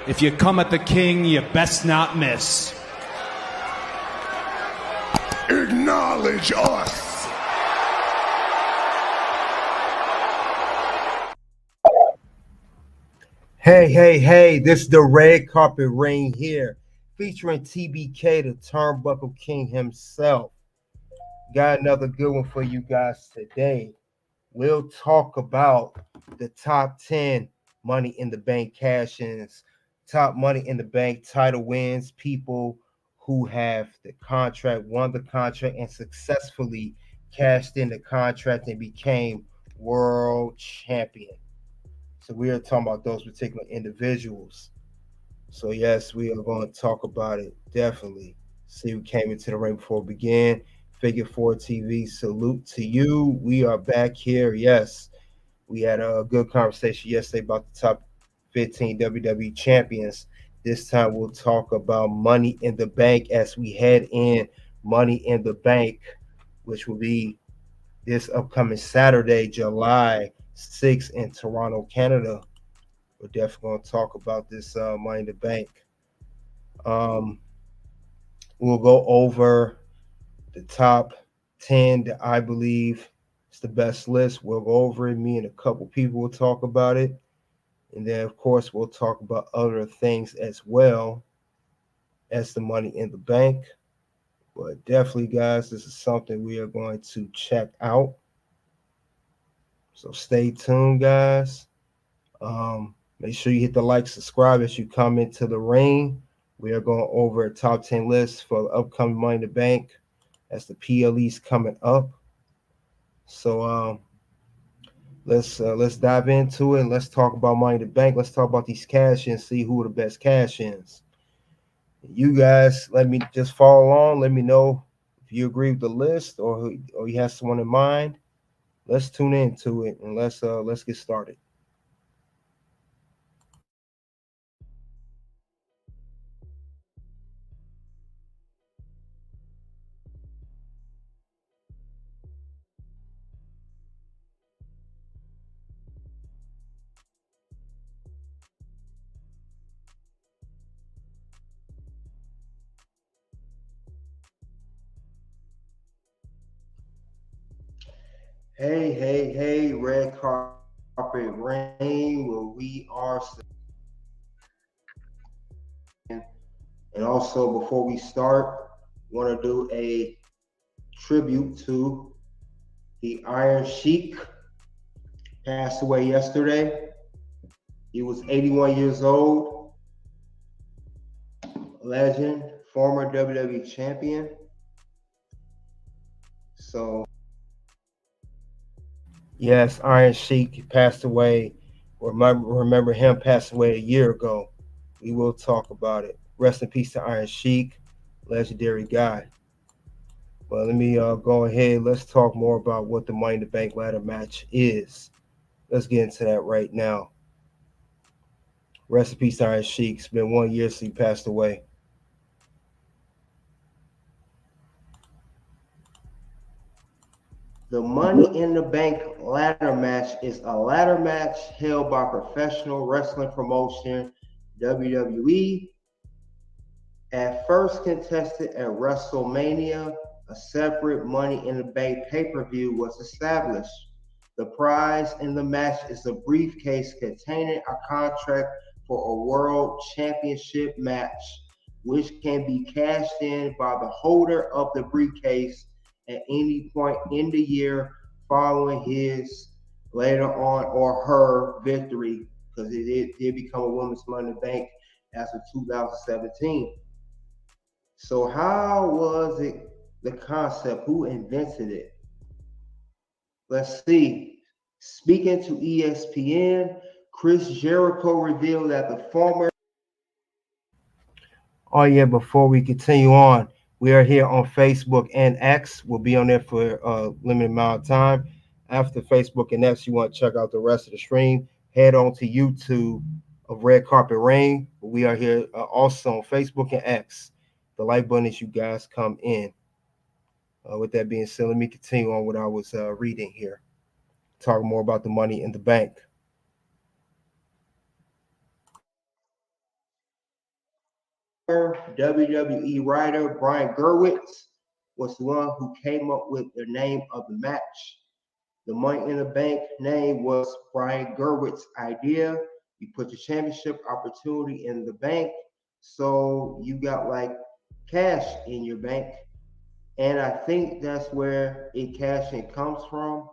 If you come at the king, you best not miss. Acknowledge us. Hey, this is the red carpet ring here, featuring TBK, the Turnbuckle King himself. Got another good one for you guys today. We'll talk about the top 10 Money in the Bank cash-ins, top Money in the Bank title wins, people who have the contract, won the contract, and successfully cashed in the contract and became world champion. So we are talking about those particular individuals. So yes, we are going to talk about it definitely. See who came into the ring before we begin. Figure 4 TV, salute to you. We are back here. Yes, we had a good conversation yesterday about the top 15 WWE champions. This time we'll talk about Money in the Bank as we head in Money in the Bank, which will be this upcoming Saturday, July 6th in Toronto, Canada. We're definitely going to talk about this Money in the Bank. Um, we'll go over the top 10 that I believe is the best list. We'll go over it. Me and a couple people will talk about it. And then, of course, we'll talk about other things as well as the Money in the Bank. But definitely, guys, this is something we are going to check out. So stay tuned, guys. Make sure you hit the like, subscribe as you come into the ring. We are going over a top 10 list for the upcoming Money in the Bank as the PLE's coming up. So let's dive into it and let's talk about Money in the Bank. Let's talk about these cash-ins, see who are the best cash-ins. You guys, let me just follow along. Let me know if you agree with the list or you have someone in mind. Let's tune into it and let's get started. Hey, red carpet rain where we are. And also, before we start, want to do a tribute to the Iron Sheik. Passed away yesterday. He was 81 years old. Legend, former WWE champion. So, yes, Iron Sheik passed away. Remember him passing away a year ago. We will talk about it. Rest in peace to Iron Sheik, legendary guy. Well, let me go ahead. Let's talk more about what the Money in the Bank ladder match is. Let's get into that right now. Rest in peace, Iron Sheik. It's been 1 year since he passed away. The Money in the Bank ladder match is a ladder match held by professional wrestling promotion WWE. At first contested at WrestleMania, a separate Money in the Bank pay-per-view was established. The prize in the match is a briefcase containing a contract for a world championship match, which can be cashed in by the holder of the briefcase at any point in the year following his later on or her victory, because it did become a women's Money in the Bank as of 2017. So how was it the concept? Who invented it? Let's see. Speaking to ESPN, Chris Jericho revealed that the former. Oh yeah, before we continue on, we are here on Facebook and X. We'll be on there for a limited amount of time. After Facebook and X, you want to check out the rest of the stream, head on to YouTube of Red Carpet Rain. We are here also on Facebook and X. The like button as you guys come in. With that being said, let me continue on what I was reading here. Talking more about the Money in the Bank. WWE writer Brian Gerwitz was the one who came up with the name of the match. The Money in the Bank name was Brian Gerwitz's idea. You put your championship opportunity in the bank, so you got like cash in your bank. And I think that's where it cashing comes from.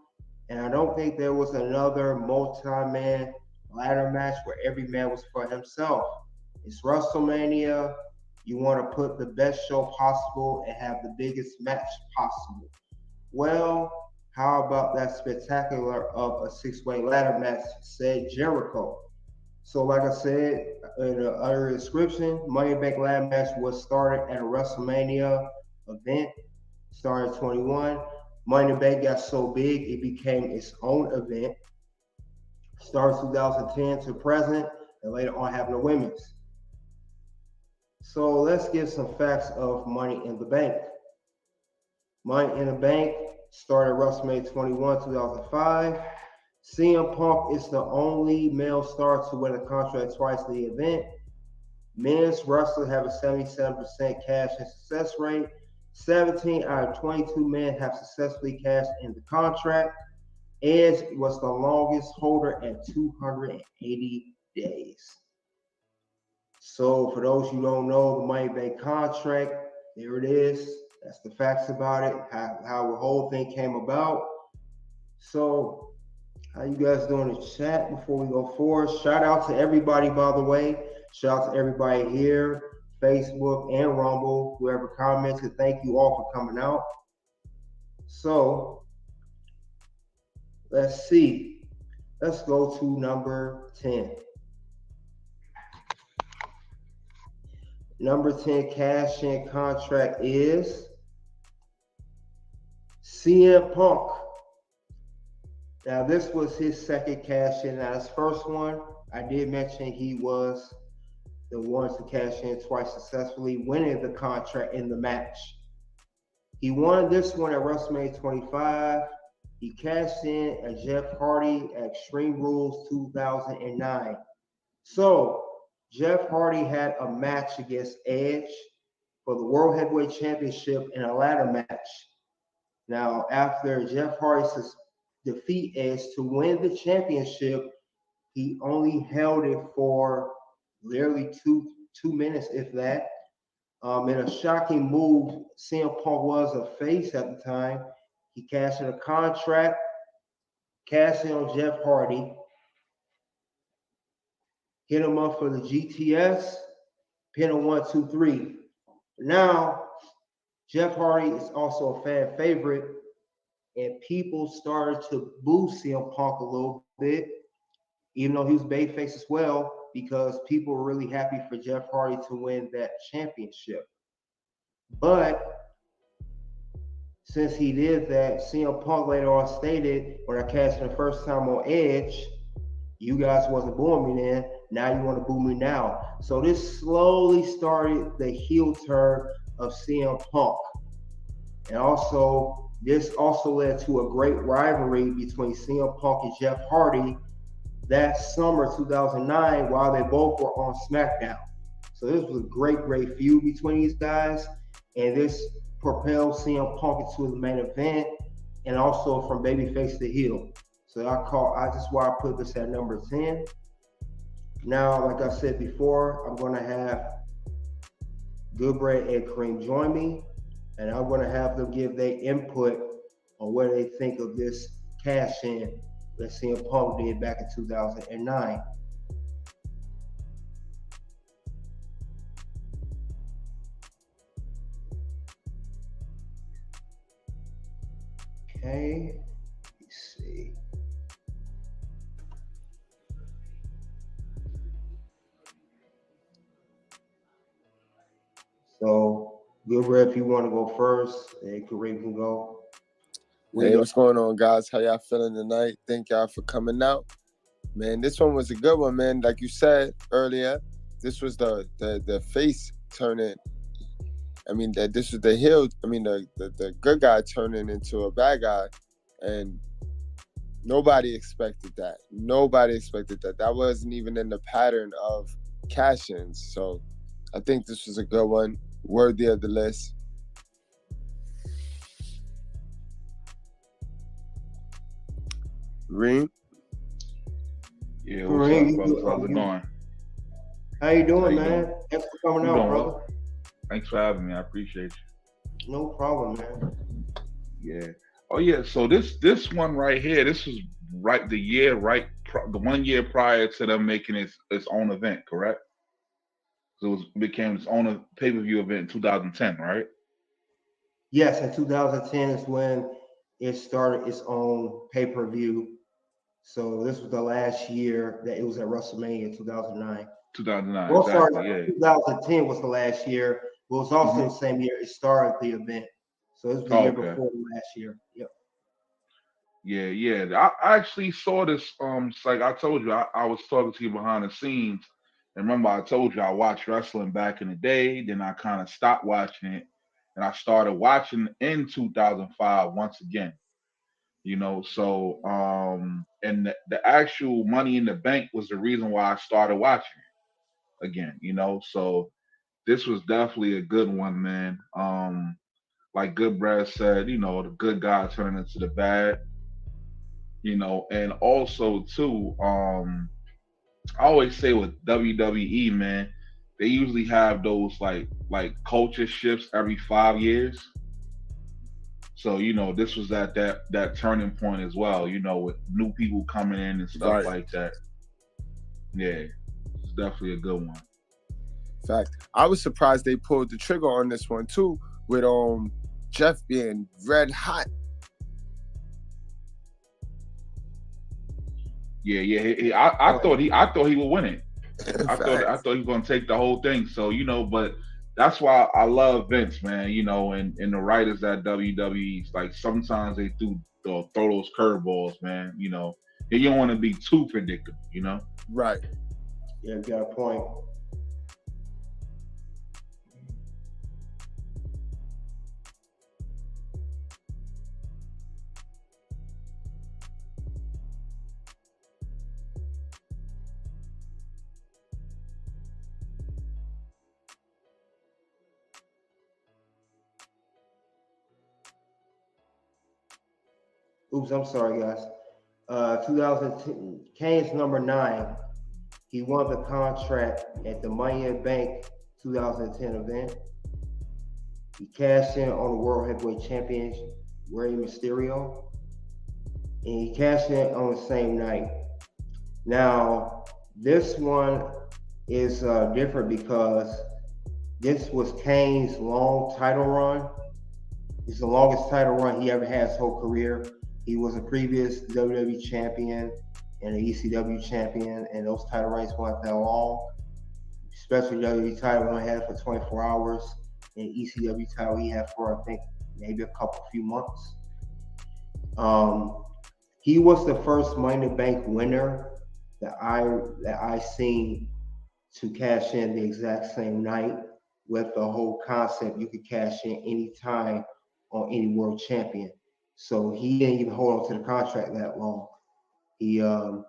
And I don't think there was another multi-man ladder match where every man was for himself. It's WrestleMania. You want to put the best show possible and have the biggest match possible. Well, how about that spectacular of a six-way ladder match, said Jericho. So, like I said in the other description, Money in the Bank ladder match was started at a WrestleMania event, started 21. Money in the Bank got so big it became its own event. Started 2010 to present, and later on having the women's. So let's give some facts of Money in the Bank. Money in the Bank started WrestleMania 21, 2005. CM Punk is the only male star to win a contract twice in the event. Men's wrestlers have a 77% cash and success rate. 17 out of 22 men have successfully cashed in the contract. Edge was the longest holder at 280 days. So for those who don't know, the Money in the Bank contract, there it is. That's the facts about it, how the whole thing came about. So how you guys doing in the chat before we go forward? Shout out to everybody, by the way. Shout out to everybody here, Facebook and Rumble, whoever commented. Thank you all for coming out. So let's see. Let's go to number 10. Number 10 cash-in contract is CM Punk. Now, this was his second cash-in. Now, his first one, I did mention he was the one to cash in twice successfully, winning the contract in the match. He won this one at WrestleMania 25. He cashed in at Jeff Hardy at Extreme Rules 2009. So, Jeff Hardy had a match against Edge for the World Heavyweight Championship in a ladder match. Now, after Jeff Hardy's defeat Edge to win the championship, he only held it for literally two minutes, if that. In a shocking move, CM Punk was a face at the time. He cashed in a contract, cashed in on Jeff Hardy, hit him up for the GTS, pin him 1, 2, 3. Now, Jeff Hardy is also a fan favorite, and people started to boo CM Punk a little bit, even though he was babyface as well, because people were really happy for Jeff Hardy to win that championship. But since he did that, CM Punk later on stated, when I cashed in the first time on Edge, you guys wasn't booing me then, now you want to boo me now. So this slowly started the heel turn of CM Punk. And also, this also led to a great rivalry between CM Punk and Jeff Hardy that summer 2009 while they both were on SmackDown. So this was a great feud between these guys. And this propelled CM Punk into the main event and also from babyface to heel. So that's why I put this at number 10. Now, like I said before, I'm going to have Goodbread and Kareem join me, and I'm going to have them give their input on what they think of this cash-in that CM Punk did back in 2009. Okay, let's see. So, Goodbread, if you want to go first, and Kareem can go. Hey, what's going on, guys? How y'all feeling tonight? Thank y'all for coming out. Man, this one was a good one, man. Like you said earlier, this was the face turning. I mean, that this was the heel. I mean, the good guy turning into a bad guy, and nobody expected that. Nobody expected that. That wasn't even in the pattern of cash-ins. So I think this was a good one, worthy of the list. Reem? Yeah, what's up, fellas? How's it going? How you doing, man? Thanks for coming out, brother. Well? Thanks for having me. I appreciate you. No problem, man. Yeah. Oh yeah. So this one right here, this was the 1 year prior to them making its own event, correct? So it became its own pay-per-view event in 2010, right? Yes, in 2010 is when it started its own pay-per-view. So this was the last year that it was at WrestleMania 2009. 2009, well, exactly. sorry, Yeah. 2010 was the last year. But it was also the same year it started the event. So this was the year before last year. Yep. Yeah. I actually saw this. It's like I told you, I was talking to you behind the scenes. And remember, I told you I watched wrestling back in the day. Then I kind of stopped watching it, and I started watching in 2005 once again. You know, so and the actual Money in the Bank was the reason why I started watching it again. You know, so this was definitely a good one, man. Like Good Brad said, you know, the good guy turning into the bad. You know, and also too, I always say with WWE, man, they usually have those like culture shifts every 5 years. So, you know, this was at that turning point as well, you know, with new people coming in and stuff like that. Yeah, it's definitely a good one. Fact. I was surprised they pulled the trigger on this one too, with Jeff being red hot. Yeah. I thought he would win it. I thought he was gonna take the whole thing. So, you know, but that's why I love Vince, man. You know, and the writers at WWE, like sometimes they throw those curveballs, man. You know, and you don't want to be too predictable. You know, right? Yeah, you got a point. Oops, I'm sorry, guys. 2010, Kane's number 9. He won the contract at the Money in the Bank 2010 event. He cashed in on the World Heavyweight Champion, Rey Mysterio, and he cashed in on the same night. Now, this one is different because this was Kane's long title run. It's the longest title run he ever had his whole career. He was a previous WWE champion and an ECW champion, and those title reigns weren't that long. Especially WWE title run he had for 24 hours, and ECW title he had for, I think, maybe a few months. He was the first Money in the Bank winner that I seen to cash in the exact same night, with the whole concept you could cash in any time on any world champion. So he didn't even hold on to the contract that long. He got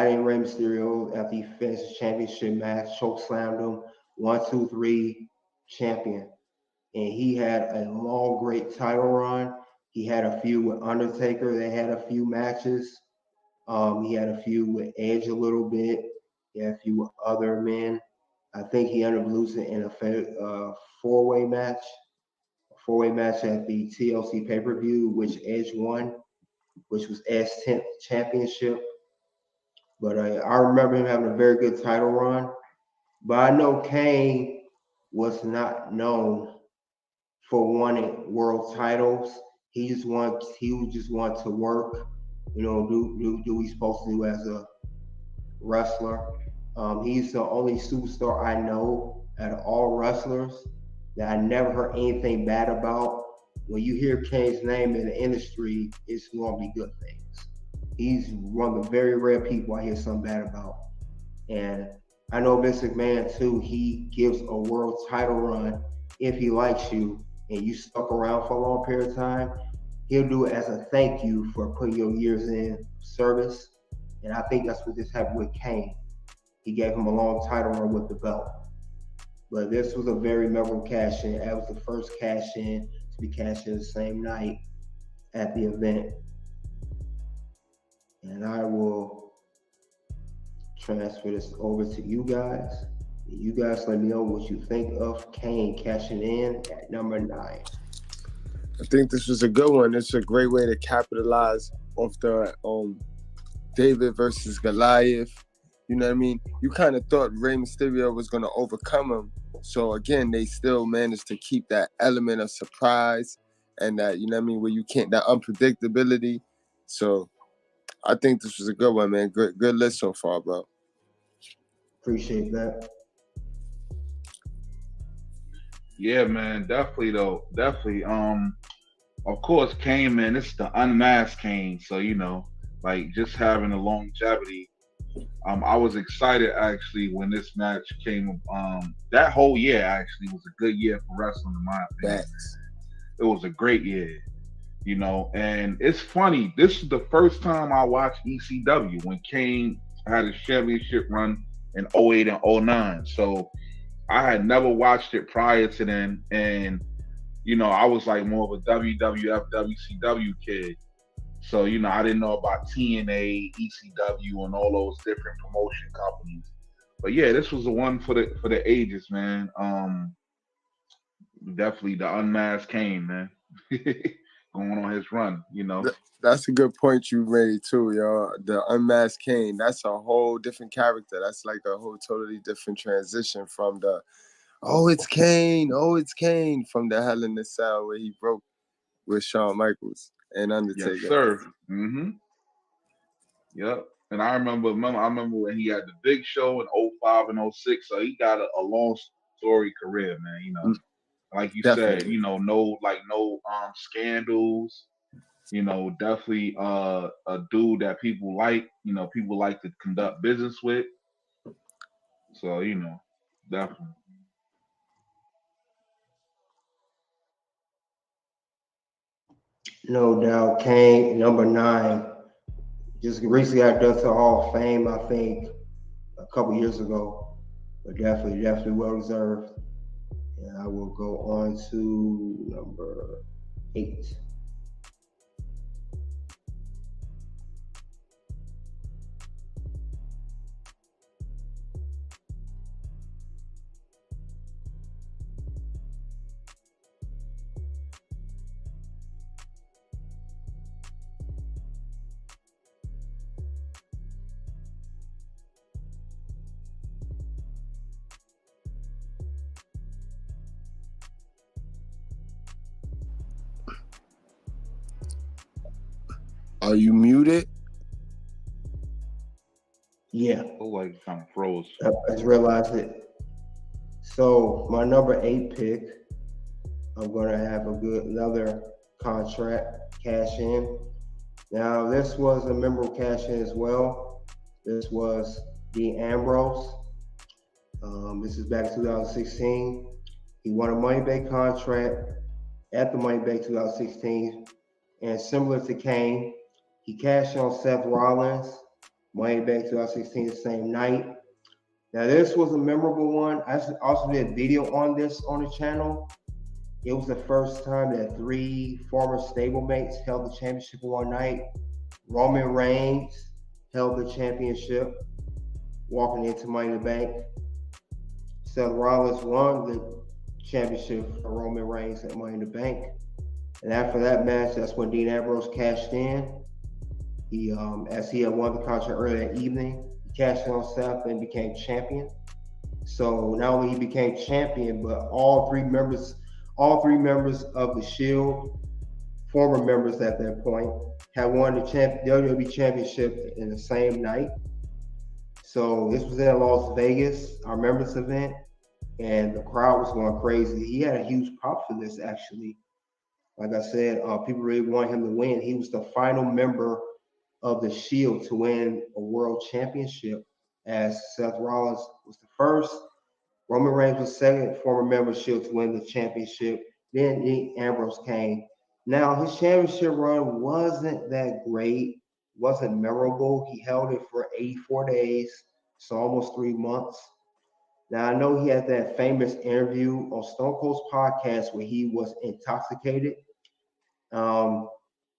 in Rey Mysterio after he finished his championship match, choke slammed him, 1, 2, 3, champion. And he had a long, great title run. He had a feud with Undertaker. They had a few matches. He had a feud with Edge a little bit. He had a few with other men. I think he ended up losing in a four-way match at the TLC pay-per-view, which Edge won, which was Edge's 10th championship. But I remember him having a very good title run. But I know Kane was not known for winning world titles. He would just want to work, you know, do what he's supposed to do as a wrestler. He's the only superstar I know out of all wrestlers that I never heard anything bad about. When you hear Kane's name in the industry, it's going to be good things. He's one of the very rare people I hear something bad about. And I know Vince McMahon too, he gives a world title run if he likes you and you stuck around for a long period of time. He'll do it as a thank you for putting your years in service. And I think that's what just happened with Kane. He gave him a long title run with the belt. But this was a very memorable cash in. That was the first cash in to be cashed in the same night at the event. And I will transfer this over to you guys. You guys let me know what you think of Kane cashing in at number 9. I think this was a good one. It's a great way to capitalize off the David versus Goliath. You know what I mean? You kind of thought Rey Mysterio was going to overcome him. So again, they still managed to keep that element of surprise and that, you know what I mean, where you can't, that unpredictability. So I think this was a good one, man. Good list so far, bro. Appreciate that. Yeah, man, definitely though. Definitely. Of course, Kane, man, it's the unmasked Kane. So, you know, like just having the longevity. I was excited actually when this match came. That whole year actually was a good year for wrestling, in my opinion. It was a great year, you know. And it's funny. This is the first time I watched ECW when Kane had his championship run in 08 and 09. So I had never watched it prior to then, and you know, I was like more of a WWF, WCW kid. So, you know, I didn't know about TNA, ECW, and all those different promotion companies. But yeah, this was the one for the ages, man. Definitely the unmasked Kane, man. Going on his run, you know. That's a good point you made too, yo. The unmasked Kane, that's a whole different character. That's like a whole totally different transition from the it's Kane, from the Hell in the Cell where he broke with Shawn Michaels and Undertaker. Yes, sir. Mm-hmm. Yep. And I remember when he had the big show in 05 and 06. So he got a long story career, man. You know, like you Definitely. said, you know, no scandals. You know, definitely a dude that people like. You know, people like to conduct business with. So you know, definitely. No doubt, Kane, number 9. Just recently got done to the Hall of Fame, I think, a couple years ago. But definitely well deserved. And I will go on to number 8. Are you muted? Yeah. Oh, like kind of froze. I just realized it. So my number 8 pick, I'm gonna have another contract cash in. Now this was a memorable cash in as well. This was Dean Ambrose. This is back in 2016. He won a Money Bank contract at the Money Bank 2016, and similar to Kane, he cashed on Seth Rollins, Money Bank 2016, the same night. Now this was a memorable one. I also did a video on this on the channel. It was the first time that 3 former stablemates held the championship in one night. Roman Reigns held the championship, walking into Money in the Bank. Seth Rollins won the championship for Roman Reigns at Money in the Bank. And after that match, that's when Dean Ambrose cashed in. He, as he had won the contract earlier that evening, he cashed in on Seth and became champion. So not only he became champion, but all three members of the Shield, former members at that point, had won the WWE Championship in the same night. So this was in Las Vegas, our members event, and the crowd was going crazy. He had a huge pop for this, actually. Like I said, people really wanted him to win. He was the final member of the Shield to win a world championship, as Seth Rollins was the first. Roman Reigns was second former member of Shield to win the championship. Then Dean Ambrose came. Now his championship run wasn't that great, wasn't memorable. He held it for 84 days, so almost 3 months. Now I know he had that famous interview on Stone Cold's podcast where he was intoxicated. Um,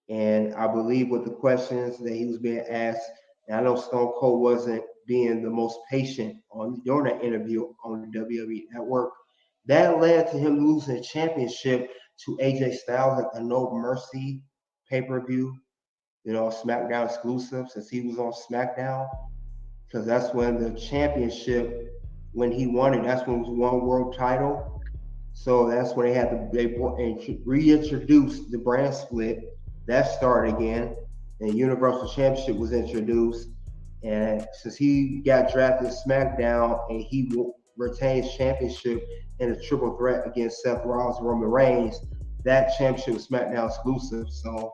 and I believe with the questions that he was being asked, and I know Stone Cold wasn't being the most patient on during that interview on the WWE Network. That led to him losing the championship to AJ Styles at the No Mercy pay-per-view, SmackDown exclusive since he was on SmackDown. Because that's when the championship, when he won it, that's when it was one world title. So that's when they reintroduced the brand split. That started again, and Universal Championship was introduced. And since he got drafted to SmackDown and he retained championship in a triple threat against Seth Rollins and Roman Reigns, that championship was SmackDown exclusive. So,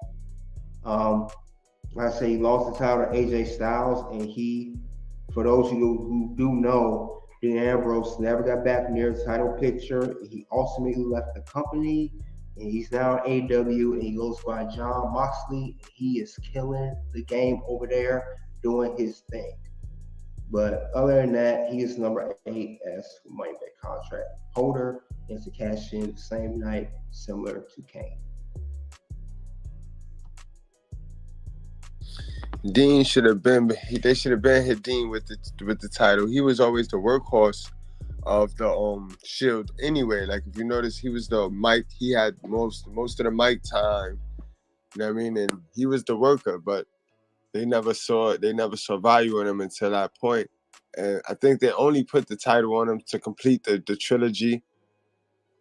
like I say, he lost the title to AJ Styles, and for those of you who do know, Dean Ambrose never got back near the title picture. He ultimately left the company, and he's now in AEW, and he goes by Jon Moxley. He is killing the game over there, doing his thing. But other than that, he is number 8 as Money Bank contract holder, and to cash in the same night, similar to Kane. Dean should have been. They should have been hit Dean with the title. He was always the workhorse of the Shield. Anyway, like if you notice, he was the mic. He had most of the mic time. You know what I mean? And he was the worker, but they never saw value in him until that point. And I think they only put the title on him to complete the trilogy.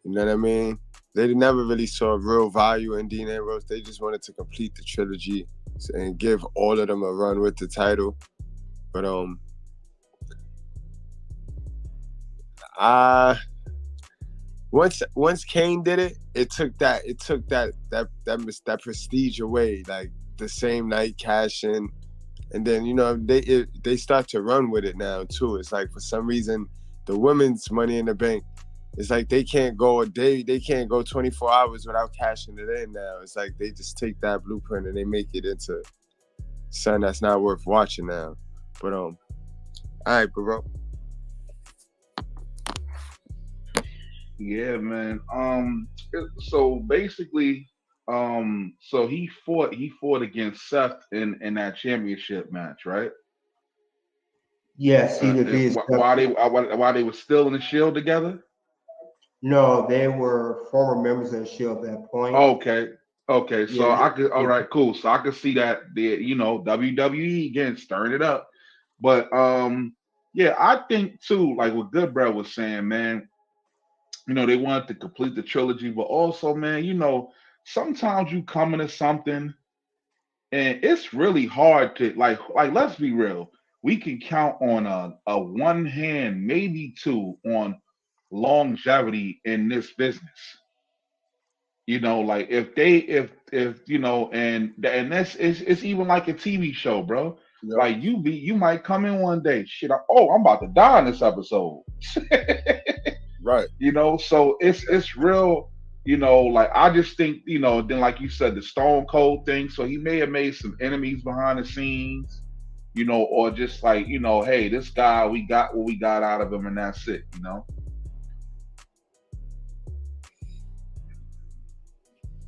You know what I mean? They never really saw real value in Dean Ambrose. They just wanted to complete the trilogy and give all of them a run with the title. But once Kane did it, it took that prestige away. Like the same night cash in, and then they start to run with it now too. It's like for some reason the women's Money in the Bank, it's like they can't go a day, they can't go 24 hours without cashing it in now. It's like they just take that blueprint and they make it into something that's not worth watching now. But all right, bro. Yeah, man. So basically, so he fought against Seth in that championship match, right? Yes, he defeated. While they were still in the Shield together. No, they were former members of the Shield at that point. Okay. So I could. All right, cool. So I could see that WWE again stirring it up, but yeah, I think too, like what Good Brother was saying, man. They wanted to complete the trilogy, but also, man, sometimes you come into something and it's really hard to like let's be real. We can count on a one hand, maybe two, on longevity in this business. Like if and that's it's even like a TV show, bro. Yep. Like you might come in one day, shit. I'm about to die in this episode. Right. So it's real, like I just think, then like you said, the Stone Cold thing. So he may have made some enemies behind the scenes, or just like, hey, this guy, we got what we got out of him and that's it,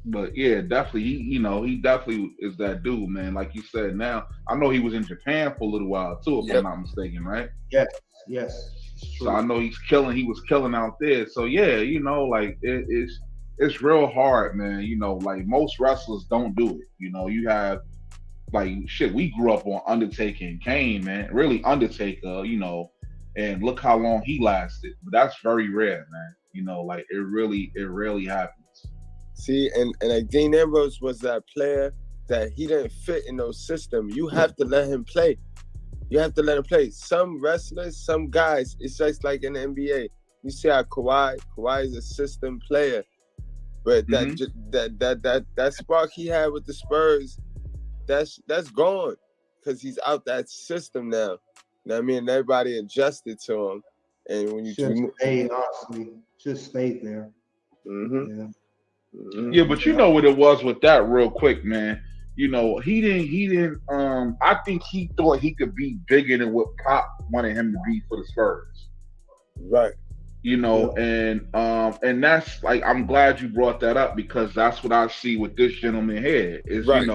But yeah, definitely, he definitely is that dude, man. Like you said, now I know he was in Japan for a little while too, if I'm not mistaken, right? Yes. So I know he was killing out there. So yeah, like it's real hard, man. Like most wrestlers don't do it. You have like shit. We grew up on Undertaker and Kane, man. Really Undertaker, and look how long he lasted. But that's very rare, man. Like it rarely happens. See, and like Dean Ambrose was that player that he didn't fit in no system. You have to let him play. You have to let him play. Some wrestlers, some guys, it's just like in the NBA. You see how Kawhi is a system player, but that spark he had with the Spurs, that's gone because he's out that system now. You know what I mean? Everybody adjusted to him, and when you just stayed there. Mm-hmm. Yeah. Mm-hmm. Yeah, but you know what it was with that real quick, man. He didn't I think he thought he could be bigger than what Pop wanted him to be for the Spurs. Right. You know, and that's like, I'm glad you brought that up, because that's what I see with this gentleman here is, Right.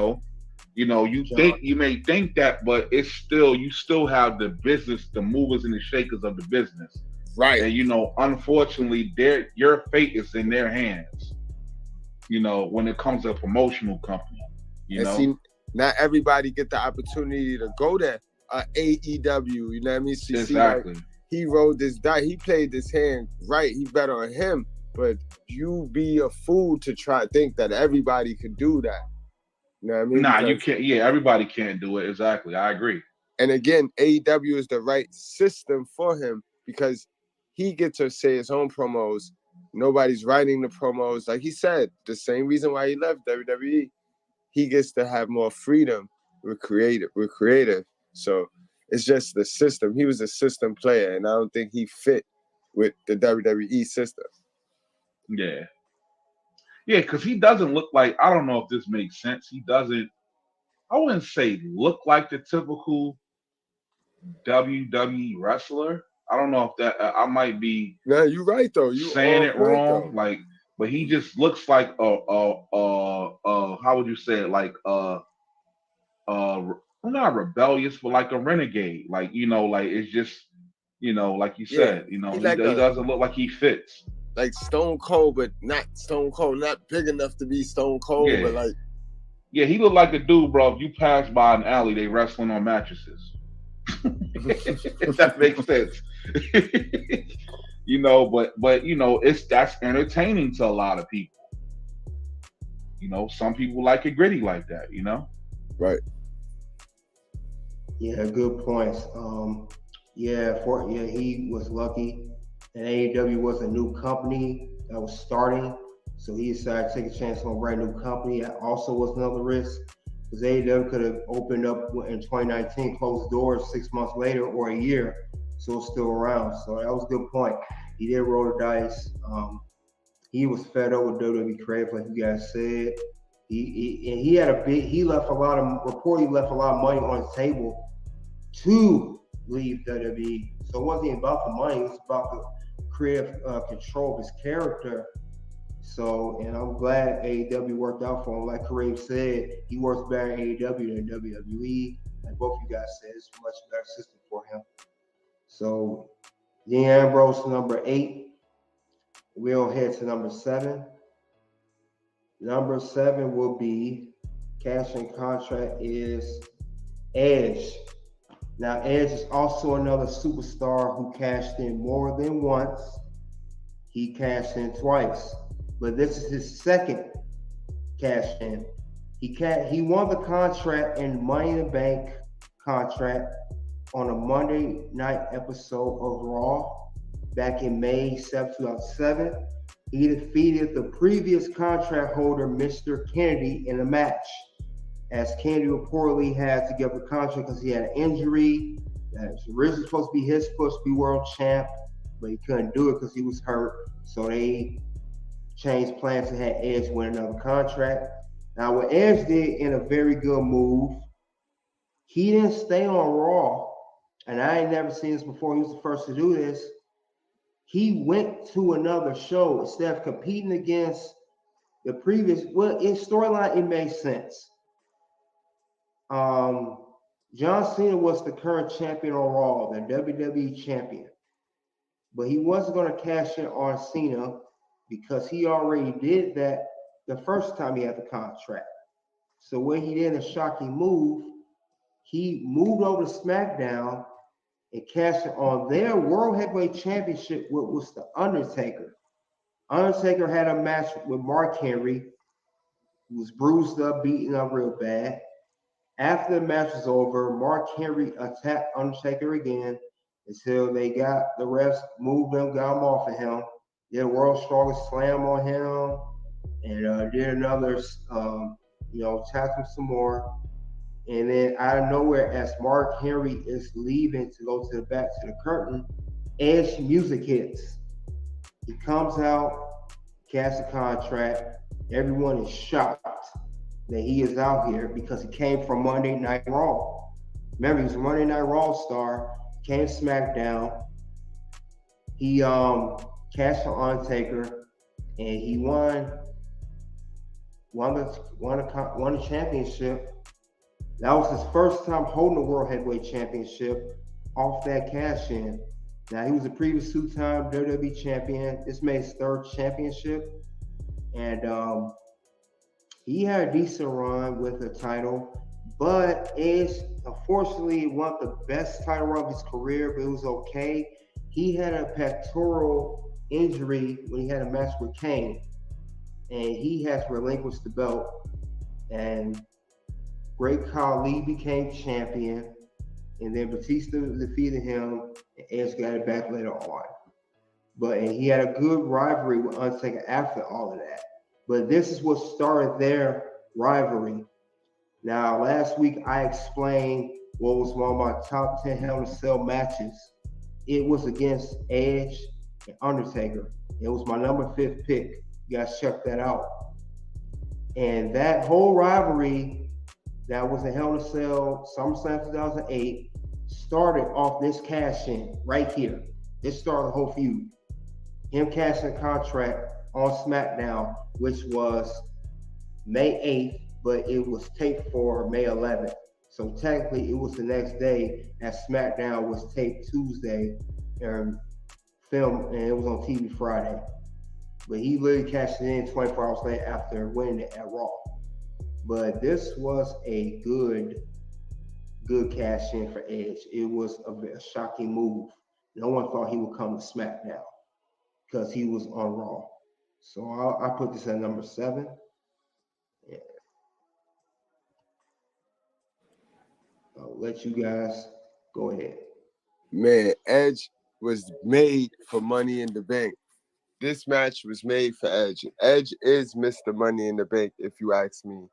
you may think that, but it's still, you still have the business, the movers and the shakers of the business. Right. And unfortunately, your fate is in their hands. When it comes to a promotional company, See, not everybody get the opportunity to go to AEW. You know what I mean? Exactly. See, he rode this die. He played this hand right. He bet on him. But you be a fool to try to think that everybody could do that. You know what I mean? Nah, you can't. Yeah, everybody can't do it. Exactly. I agree. And again, AEW is the right system for him because he gets to say his own promos. Nobody's writing the promos. Like he said, the same reason why he left WWE. He gets to have more freedom with creative. So it's just the system. He was a system player, and I don't think he fit with the WWE system. Yeah. Yeah, because he doesn't look like, I don't know if this makes sense. He doesn't, I wouldn't say look like the typical WWE wrestler. I don't know if that, I might be No, you're right, though. You saying it wrong. though. Like, but he just looks like how would you say it? Like not rebellious, but like a renegade. Like, like it's just, like you said, he doesn't look like he fits. Like Stone Cold, but not Stone Cold, not big enough to be Stone Cold, but like. Yeah, he looked like a dude, bro. If you pass by an alley, they wrestling on mattresses. If that makes sense. But that's entertaining to a lot of people. Some people like it gritty like that, Right. Yeah, good points. He was lucky. And AEW was a new company that was starting. So he decided to take a chance on a brand new company. That also was another risk. Because AEW could have opened up in 2019, closed doors 6 months later or a year. So it's still around. So that was a good point. He did roll the dice. He was fed up with WWE Creative, like you guys said. He left a lot of money on his table to leave WWE. So it wasn't even about the money, it was about the creative control of his character. So, and I'm glad AEW worked out for him. Like Kareem said, he works better in AEW than WWE. Like both of you guys said, it's a much better system for him. So, Dean Ambrose, number 8. We'll head to number 7. Number 7 will be cash-in contract is Edge. Now, Edge is also another superstar who cashed in more than once. He cashed in twice, but this is his second cash in. He won the contract in Money in the Bank contract on a Monday night episode of Raw back in May 7, 2007. He defeated the previous contract holder, Mr. Kennedy, in a match, as Kennedy reportedly had to give the contract because he had an injury that was originally supposed to be his push to be world champ, but he couldn't do it because he was hurt. So they changed plans to have Edge win another contract. Now, what Edge did in a very good move, he didn't stay on Raw, and I ain't never seen this before. He was the first to do this. He went to another show instead of competing against the previous. Well, in storyline, it made sense. John Cena was the current champion on Raw, the WWE champion. But he wasn't going to cash in on Cena because he already did that the first time he had the contract. So when he did a shocking move, he moved over to SmackDown and cashed in on their World Heavyweight Championship, which was the Undertaker. Undertaker had a match with Mark Henry, who was bruised up, beaten up real bad. After the match was over, Mark Henry attacked Undertaker again until they got the refs, moved him, got him off of him, did a World's Strongest Slam on him, and did another, attacked him some more. And then out of nowhere, as Mark Henry is leaving to go to the back to the curtain, Edge music hits. He comes out, casts a contract. Everyone is shocked that he is out here because he came from Monday Night Raw. Remember, he was a Monday Night Raw star, came to SmackDown. He cashed on Undertaker, and he won the championship. That was his first time holding the World Heavyweight Championship off that cash in. Now, he was a previous two-time WWE champion. This made his third championship. And he had a decent run with the title. But Edge, unfortunately, won the best title run of his career, but it was okay. He had a pectoral injury when he had a match with Kane. And he has relinquished the belt. And Great Khali became champion, and then Batista defeated him, and Edge got it back later on. And he had a good rivalry with Undertaker after all of that. But this is what started their rivalry. Now, last week I explained what was one of my top 10 Hell in a Cell matches. It was against Edge and Undertaker. It was my number 5th pick. You guys check that out. And that whole rivalry that was in Hell in a Cell, SummerSlam 2008, started off this cash in right here. This started the whole feud. Him cashing a contract on SmackDown, which was May 8th, but it was taped for May 11th. So technically, it was the next day, as SmackDown was taped Tuesday and filmed, and it was on TV Friday. But he literally cashed it in 24 hours later after winning it at Raw. But this was a good cash in for Edge. It was a shocking move. No one thought he would come to SmackDown because he was on Raw. So I put this at number 7. Yeah. I'll let you guys go ahead. Man, Edge was made for Money in the Bank. This match was made for Edge. Edge is Mr. Money in the Bank, if you ask me. You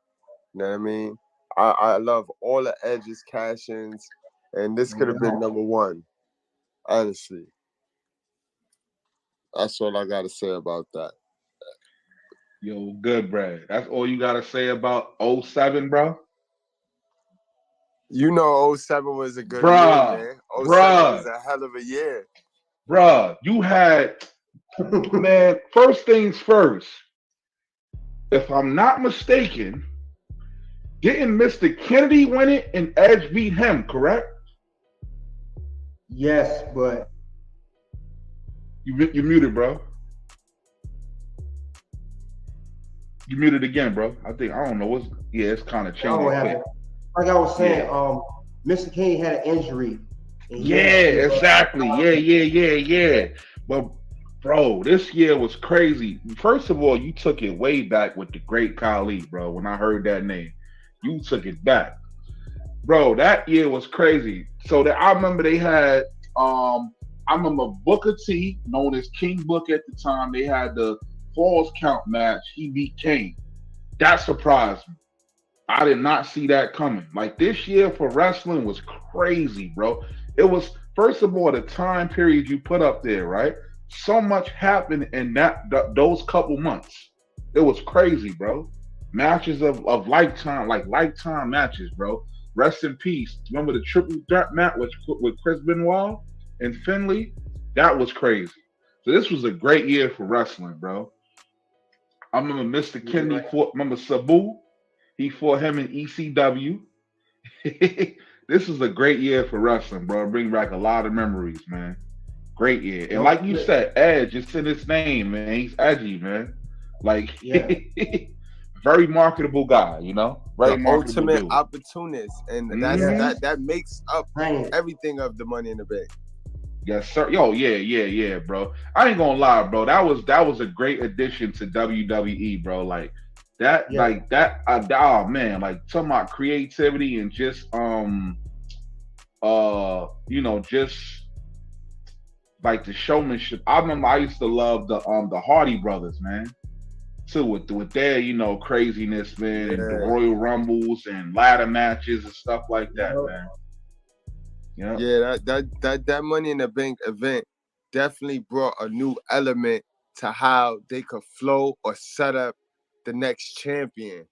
know what I mean? I love all of Edge's cash-ins, and this could have been number 1, honestly. That's all I got to say about that. Yo, good, Brad. That's all you got to say about 07, bro? You know 07 was a good year, man. 07 was a hell of a year. Bruh, you had, man, first things first. If I'm not mistaken, didn't Mr. Kennedy win it and Edge beat him, correct? Yes, but you muted, bro. You muted again, bro. I don't know what's. Yeah, it's kind of changing. Like I was saying, Mr. King had an injury. Exactly. Yeah. But bro, this year was crazy. First of all, you took it way back with the Great Khali, bro. When I heard that name, you took it back, bro. That year was crazy. So that I remember they had, I remember Booker T, known as King Book at the time. They had the Falls Count match. He beat Kane. That surprised me. I did not see that coming. Like, this year for wrestling was crazy, bro. It was, first of all, the time period you put up there, right? So much happened in those couple months. It was crazy, bro. Matches of lifetime, like lifetime matches, bro. Rest in peace. Remember the triple threat match with Chris Benoit and Finley? That was crazy. So this was a great year for wrestling, bro. I remember Mr. Kennedy fought, remember Sabu? He fought him in ECW. This was a great year for wrestling, bro. Bring back a lot of memories, man. Great year. And like you said, Edge, it's in his name, man. He's edgy, man. Like, very marketable guy, you know? Very marketable ultimate dude. Opportunist. And that makes up everything of the Money in the Bank. Yes, sir. Yo, yeah, bro. I ain't gonna lie, bro. That was a great addition to WWE, bro. Like that, oh man, like talking about creativity and just just like the showmanship. I remember I used to love the Hardy Brothers, man. Too with their, craziness, man, and the Royal Rumbles and ladder matches and stuff like that, man. Yeah, that Money in the Bank event definitely brought a new element to how they could flow or set up the next champion.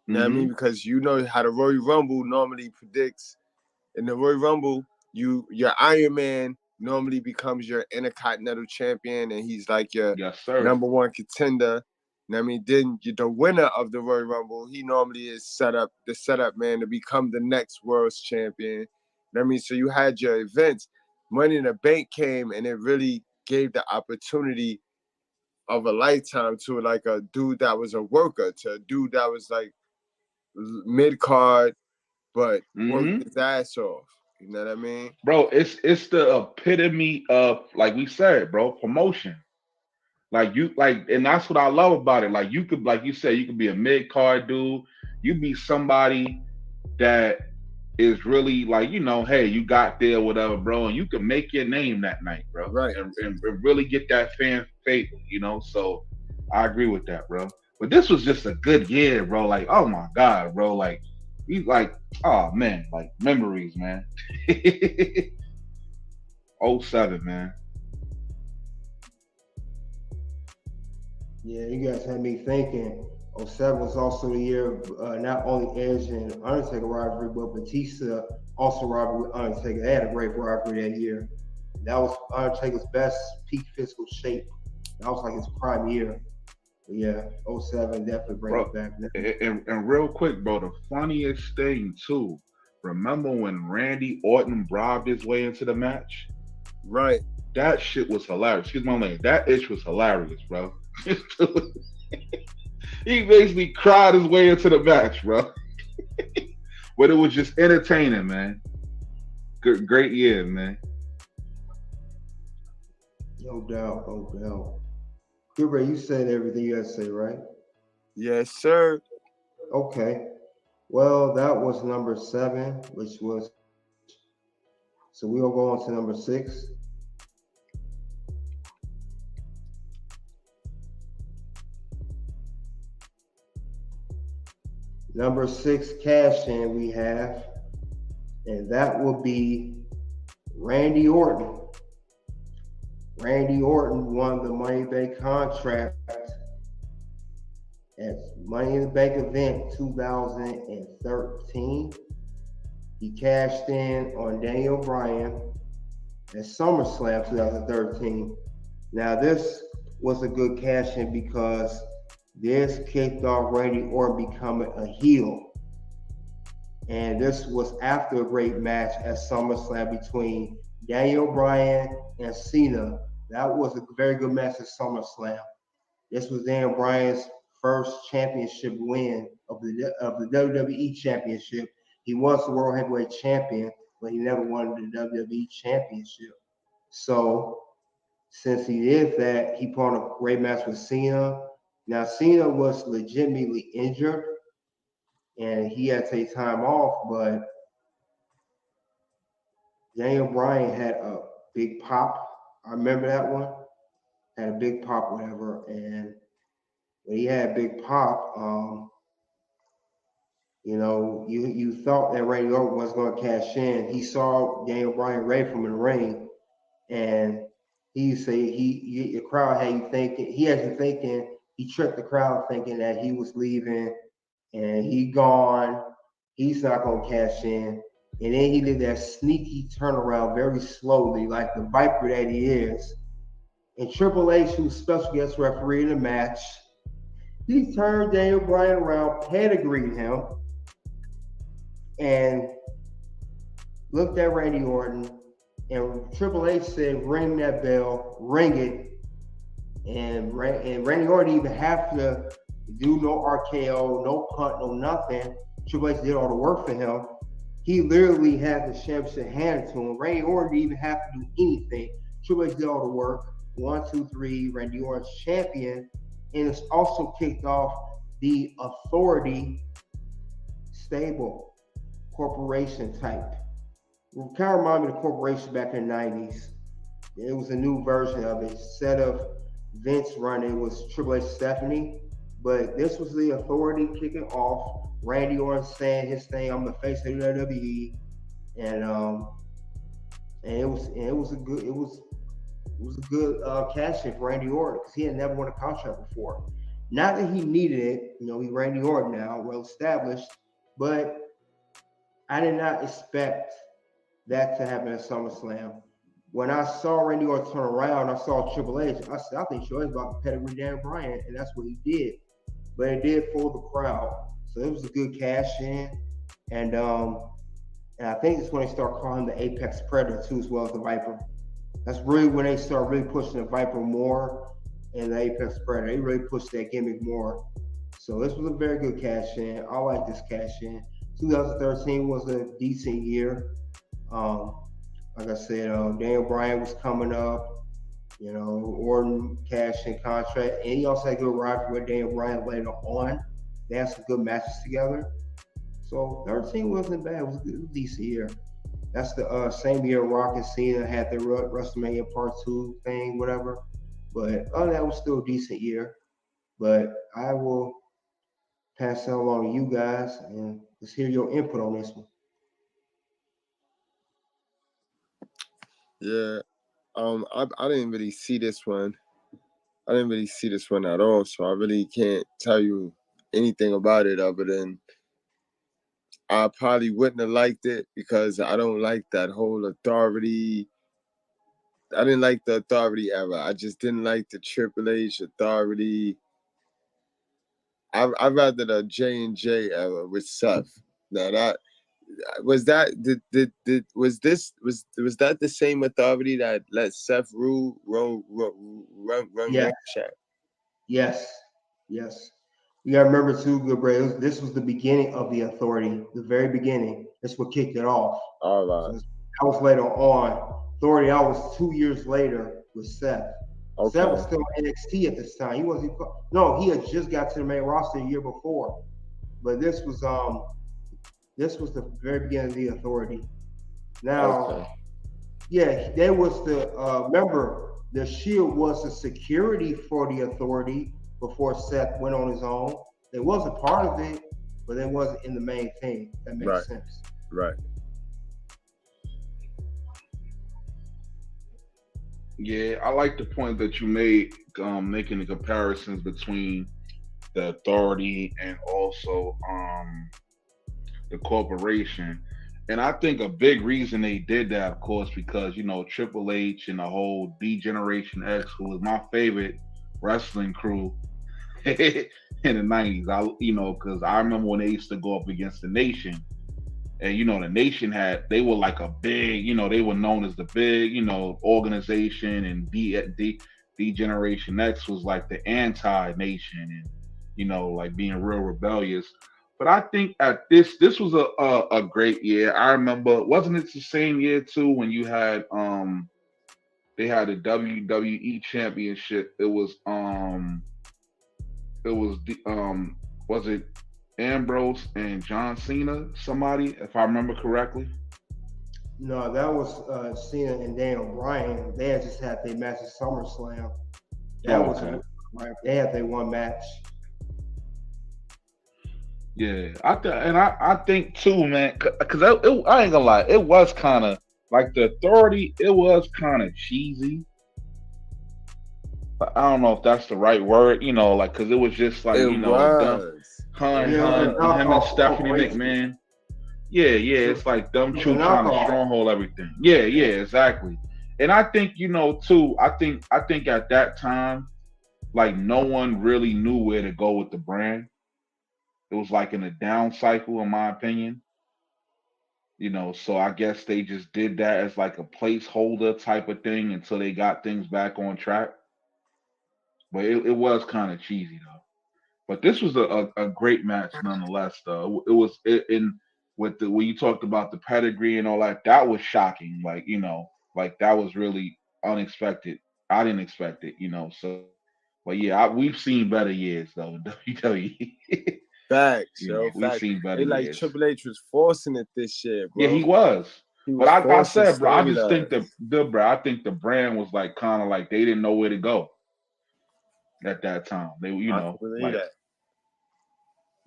You know what I mean? Because you know how the Royal Rumble normally predicts. In the Royal Rumble, your Iron Man normally becomes your Intercontinental Champion, and he's like your Yes, sir. number one contender. I mean, then the winner of the Royal Rumble, he normally is the setup man to become the next world's champion. I mean, so you had your events. Money in the Bank came, and it really gave the opportunity of a lifetime to like a dude that was a worker, to a dude that was like mid-card, but worked his ass off. You know what I mean? Bro, it's the epitome of, like we said, bro, promotion. And that's what I love about it. Like, you could, like you said, you could be a mid-card dude. You be somebody that is really like, hey, you got there, whatever, bro, and you can make your name that night, bro. Right. And really get that fan favor, So I agree with that, bro. But this was just a good year, bro. Like, oh my God, bro. Like, oh man, like memories, man. 07, man. Yeah, you guys had me thinking. 07 was also the year of not only Edge and Undertaker rivalry, but Batista also rivalry with Undertaker. They had a great rivalry that year. That was Undertaker's best peak physical shape. That was like his prime year. But yeah, 07 definitely bring it back. And real quick, bro, the funniest thing too, remember when Randy Orton bribed his way into the match? Right. That shit was hilarious. Excuse my language. That itch was hilarious, bro. He basically cried his way into the match, bro. But it was just entertaining, man. Great year, man. No doubt, no doubt. Gilbert, you said everything you had to say, right? Yes, sir. Okay. Well, that was number 7, which was. So we'll go on to number 6. Number 6 cash in we have, and that will be Randy Orton. Randy Orton won the Money in the Bank contract at Money in the Bank event 2013. He cashed in on Daniel Bryan at SummerSlam 2013. Now this was a good cash in because this kicked off Randy Orton becoming a heel. And this was after a great match at SummerSlam between Daniel Bryan and Cena. That was a very good match at SummerSlam. This was Daniel Bryan's first championship win of the WWE Championship. He was the World Heavyweight Champion, but he never won the WWE Championship. So since he did that, he put on a great match with Cena. Now, Cena was legitimately injured, and he had to take time off, but Daniel Bryan had a big pop. I remember that one. Had a big pop, whatever, and when he had a big pop, you thought that Randy Orton was going to cash in. He saw Daniel Bryan ready from the ring, and the crowd had you thinking. He had you thinking. He tricked the crowd thinking that he was leaving, and he gone. He's not going to cash in, and then he did that sneaky turnaround very slowly, like the Viper that he is. And Triple H, who was special guest referee in the match, he turned Daniel Bryan around, pedigreed him, and looked at Randy Orton. And Triple H said, "Ring that bell, ring it." And Randy Orton didn't even have to do no RKO, no punt, no nothing. Triple H did all the work for him. He literally had the championship handed to him. Randy Orton didn't even have to do anything. Triple H did all the work. 1, 2, 3, Randy Orton's champion. And it's also kicked off the Authority stable corporation type. It kind of reminded me of the corporation back in the 90s. It was a new version of it. Instead of Vince running, it was Triple H Stephanie. But this was the Authority kicking off. Randy Orton saying his thing, "I'm the face of the WWE," and it was a good cash in for Randy Orton because he had never won a contract before. Not that he needed it, he's Randy Orton now, well established, but I did not expect that to happen at SummerSlam. when I saw Randy Orton turn around, I saw Triple H. I said, I think Triple H is about to pedigree Daniel Bryan, and that's what he did. But it did fool the crowd, so it was a good cash in, and I think it's when they start calling him the Apex Predator too, as well as the Viper. That's really when they start really pushing the Viper more and the Apex Predator. They really pushed that gimmick more. So this was a very good cash in. I like this cash in. 2013 was a decent year. Like I said, Daniel Bryan was coming up. You know, Orton cashed in contract, and he also had a good rivalry with Daniel Bryan later on. They had some good matches together. So 13 wasn't bad. It was a decent year. That's the same year Rock and Cena had the WrestleMania Part 2 thing, whatever. But that was still a decent year. But I will pass that along to you guys and let's hear your input on this one. Yeah. I didn't really see this one. I didn't really see this one at all, so I really can't tell you anything about it other than I probably wouldn't have liked it because I don't like that whole authority. I didn't like the authority era. I just didn't like the Triple H authority. I'd rather the J&J era with Seth. Now that was that was that the same authority that let Seth run Yeah. Yes. You gotta remember too, good bro. This was the beginning of the authority, the very beginning. That's what kicked it off. All right. So that was later on. Authority, I was 2 years later with Seth. Okay. Seth was still NXT at this time. He wasn't. No, he had just got to the main roster a year before. But this was the very beginning of the authority. Now, yeah, there was the remember the Shield was the security for the authority before Seth went on his own. It was a part of it, but it wasn't in the main thing. That makes sense. Right. Yeah, I like the point that you made, making the comparisons between the authority and also the corporation. And I think a big reason they did that, of course, because, you know, Triple H and the whole D-Generation X, who was my favorite wrestling crew in the 90s. Because I remember when they used to go up against the Nation. And, you know, the Nation they were like a big, you know, they were known as the big, you know, organization, and D-Generation X was like the anti-Nation and, you know, like being real rebellious. But I think at this was a great year. I remember, wasn't it the same year too when you had they had the WWE Championship? It was was it Ambrose and John Cena, somebody, if I remember correctly? No, that was Cena and Daniel Bryan. They had just had their match at SummerSlam. They had their one match. Yeah, I think too, man, because I ain't gonna lie, it was kind of like the authority. It was kind of cheesy. But I don't know if that's the right word, you know, like because it was just like him and Stephanie McMahon. Yeah, it's like them two trying to stronghold everything. Yeah, exactly. And I think, you know, too, I think at that time, like no one really knew where to go with the brand. It was like in a down cycle, in my opinion. You know, so I guess they just did that as like a placeholder type of thing until they got things back on track. But it was kind of cheesy though. But this was a great match nonetheless, though. It was when you talked about the pedigree and all that, that was shocking. Like, you know, like that was really unexpected. I didn't expect it, you know. So, but yeah, we've seen better years though in WWE. Facts, We've seen better years. Triple H was forcing it this year, bro. Yeah, he was. But I said, bro, I just think I think the brand was like kind of like they didn't know where to go at that time. They, you know, like,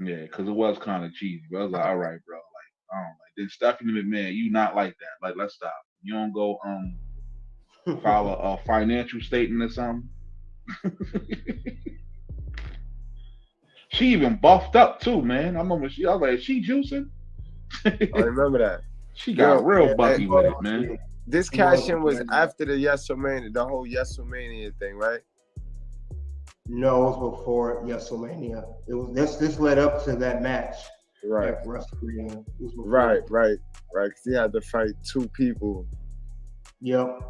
yeah, because it was kind of cheesy. But I was like, all right, bro, like, I don't like this. Stephanie McMahon, you not like that. Like, let's stop. You don't go file a financial statement or something. She even buffed up too, man. I remember I was like, is she juicing? I remember that. She got real bucky with it, man. This cash-in was after the WrestleMania, the whole WrestleMania thing, right? No, it was before WrestleMania. It was this led up to that match. Right. At WrestleMania. It was before. Right. Because he had to fight two people. Yep.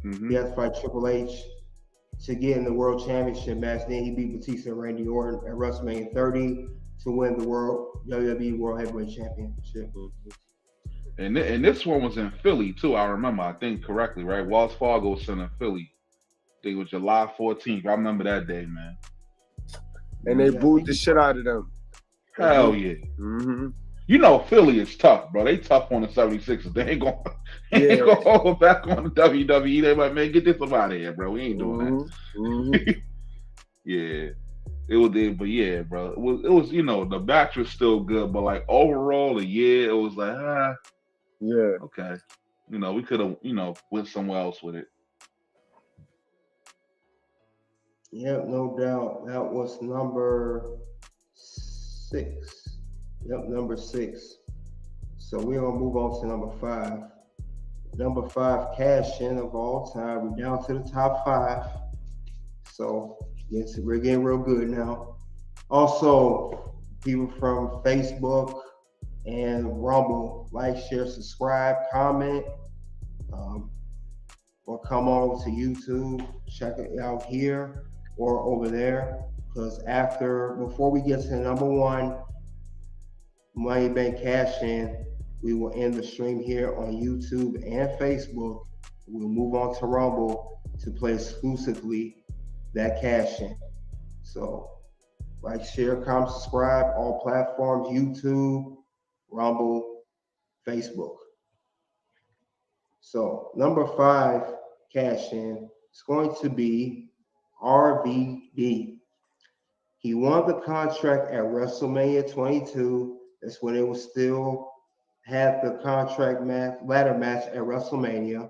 Mm-hmm. He had to fight Triple H to get in the World Championship match. Then he beat Batista and Randy Orton at WrestleMania 30 to win the WWE World Heavyweight Championship. And this one was in Philly too. I remember. I think correctly, right? Wells Fargo was in Philly. I think it was July 14th. I remember that day, man. And they booed the shit out of them. Hell yeah. Mm-hmm. You know Philly is tough, bro. They tough on the 76ers. They ain't gonna hold back on the WWE. They like, man, get this up out of here, bro. We ain't doing that. Mm-hmm. Yeah. It was there, but yeah, bro. It was, the match was still good, but like overall, it was like, yeah. Okay. We could have, went somewhere else with it. Yep, no doubt. That was number 6. Yep, number 6. So we're going to move on to number 5. Number 5, cash-in of all time. We're down to the top 5. So we're getting real good now. Also, people from Facebook and Rumble, like, share, subscribe, comment, or come on to YouTube, check it out here or over there. Because before we get to number 1, Money Bank Cash In, we will end the stream here on YouTube and Facebook. We'll move on to Rumble to play exclusively that cash in. So, like, share, comment, subscribe, all platforms, YouTube, Rumble, Facebook. So, number 5 cash in is going to be RVD. He won the contract at WrestleMania 22. That's when it was still had the contract ladder match at WrestleMania.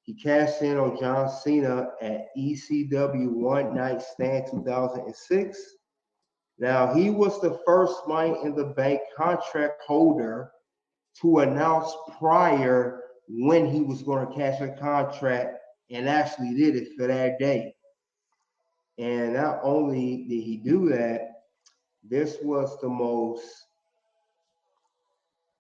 He cashed in on John Cena at ECW One Night Stand 2006. Now, he was the first Money in the Bank contract holder to announce prior when he was going to cash a contract, and actually did it for that day. And not only did he do that, this was the most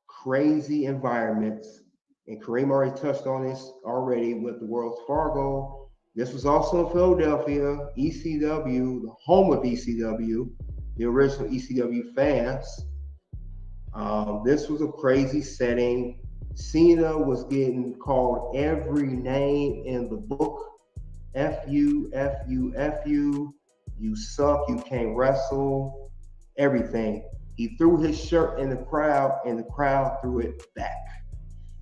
crazy environments, and Kareem already touched on this already with the Wells Fargo. This was also in Philadelphia, ECW, the home of ECW, the original ECW fans. This was a crazy setting. Cena was getting called every name in the book. F you, F you, F you. You suck, you can't wrestle, everything. He threw his shirt in the crowd, and the crowd threw it back.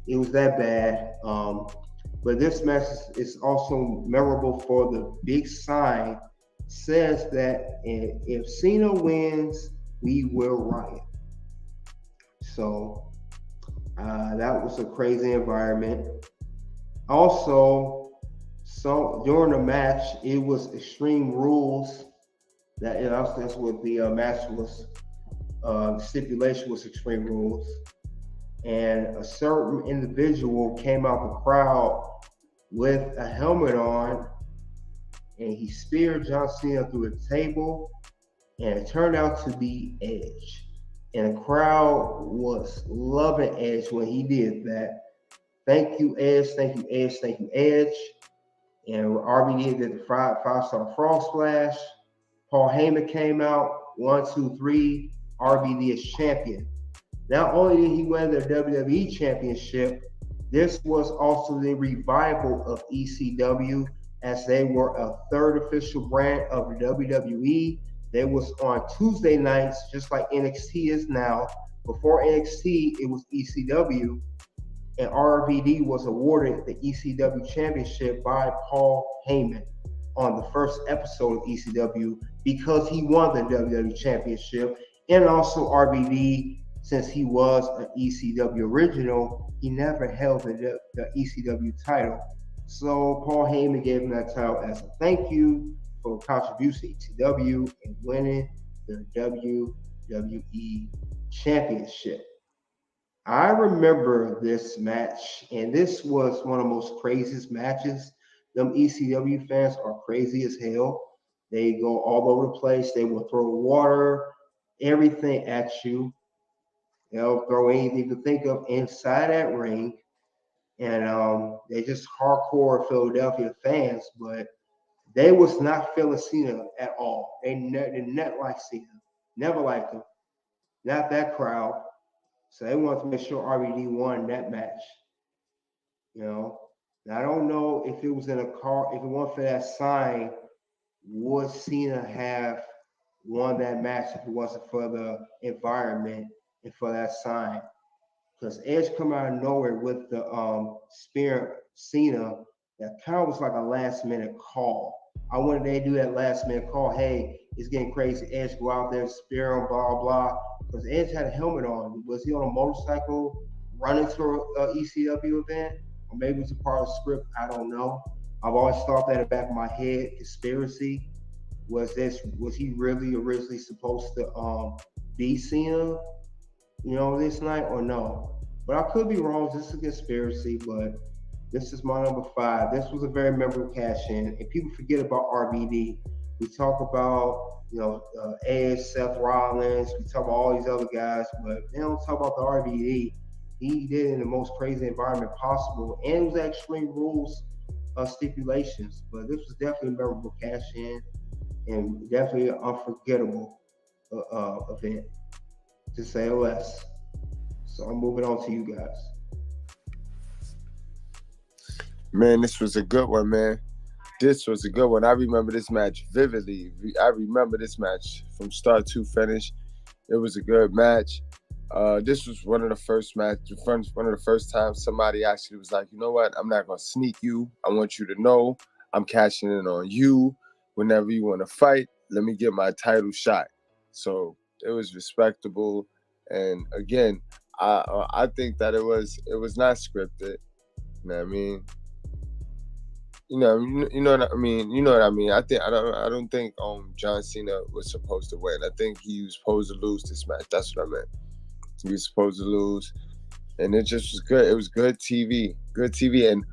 It was that bad. But this match is also memorable for the big sign. Says that if Cena wins, we will riot. So that was a crazy environment. Also, during the match, it was Extreme Rules. That's what the match was. The stipulation was Extreme Rules. And a certain individual came out the crowd with a helmet on, and he speared John Cena through a table, and it turned out to be Edge. And the crowd was loving Edge when he did that. Thank you, Edge. Thank you, Edge. Thank you, Edge. And RVD did the five-star frog splash. Paul Heyman came out. 1, 2, 3. RVD is champion. Not only did he win the WWE Championship, this was also the revival of ECW, as they were a third official brand of the WWE. They was on Tuesday nights, just like NXT is now. Before NXT, it was ECW, and RVD was awarded the ECW Championship by Paul Heyman on the first episode of ECW because he won the WWE Championship. And also RVD, since he was an ECW original, he never held the ECW title. So Paul Heyman gave him that title as a thank you for contribution to ECW and winning the WWE Championship. I remember this match, and this was one of the most craziest matches. Them ECW fans are crazy as hell. They go all over the place. They will throw water, everything at you. They'll throw anything you can think of inside that ring. And they just hardcore Philadelphia fans, but they was not feeling Cena at all. They not like Cena. Never liked him. Not that crowd. So they wanted to make sure RVD won that match. Now, I don't know if it was in a car, if it wasn't for that sign, would Cena have won that match if it wasn't for the environment and for that sign? Because Edge come out of nowhere with the spear Cena, that kind of was like a last minute call. I wanted they do that last minute call. Hey, it's getting crazy. Edge go out there, spear him, blah blah. Because Edge had a helmet on. Was he on a motorcycle running to an ECW event, or maybe it's a part of the script? I don't know. I've always thought that in the back of my head. Conspiracy. Was he really originally supposed to be Cena? This night or no? But I could be wrong. This is a conspiracy, but this is my number 5. This was a very memorable cash in, and people forget about RVD. We talk about Edge, Seth Rollins. We talk about all these other guys, but they don't talk about the RVD. He did it in the most crazy environment possible, and it was Extreme Rules stipulations. But this was definitely a memorable cash in, and definitely an unforgettable event, to say less. So I'm moving on to you guys. Man, this was a good one, man. This was a good one. I remember this match vividly. I remember this match from start to finish. It was a good match. This was one of the first times somebody actually was like, you know what? I'm not going to sneak you. I want you to know I'm cashing in on you. Whenever you want to fight, let me get my title shot. So it was respectable. And again, I think that it was not scripted. You know what I mean? You know what I mean. You know what I mean. I don't think John Cena was supposed to win. I think he was supposed to lose this match. That's what I meant. He was supposed to lose, and it just was good. It was good TV. Good TV. And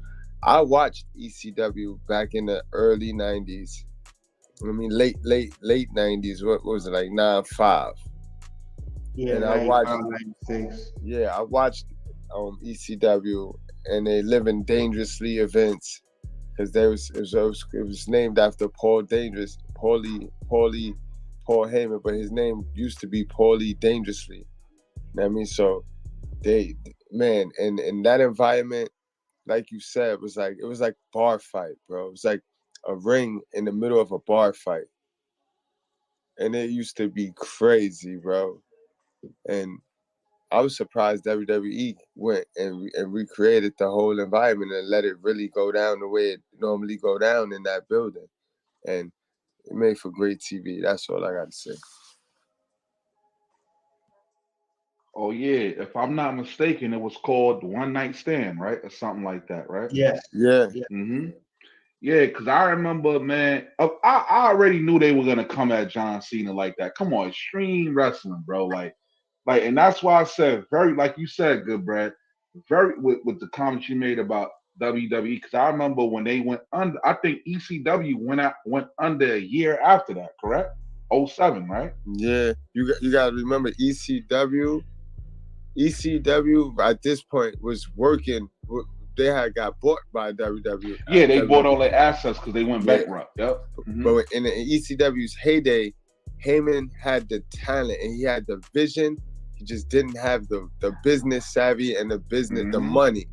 I watched ECW back in the early '90s. I mean, late '90s. What was it, like 9-5? Yeah, and 96. I watched ECW and they Living Dangerously events, because it was named after Paul Heyman, but his name used to be Paulie Dangerously. You know what I mean? So and that environment, like you said, it was like bar fight, bro. It was like a ring in the middle of a bar fight. And it used to be crazy, bro. And I was surprised WWE went and recreated the whole environment and let it really go down the way it normally go down in that building. And it made for great TV. That's all I got to say. Oh yeah, if I'm not mistaken, it was called One Night Stand, right, or something like that, right? Yes. Yeah. Mm-hmm. Yeah, because I remember, man, I already knew they were gonna come at John Cena like that. Come on, Extreme Wrestling, bro. Like, and that's why I said very, like you said, good Brad, very with the comments you made about WWE. Because I remember when they went under. I think ECW went under a year after that, correct? 07, right? Yeah, you got to remember ECW at this point was working. They had got bought by WWE. Yeah, they bought all their assets because they went bankrupt. Yep. Mm-hmm. But in ECW's heyday, Heyman had the talent and he had the vision. He just didn't have the business savvy and the money.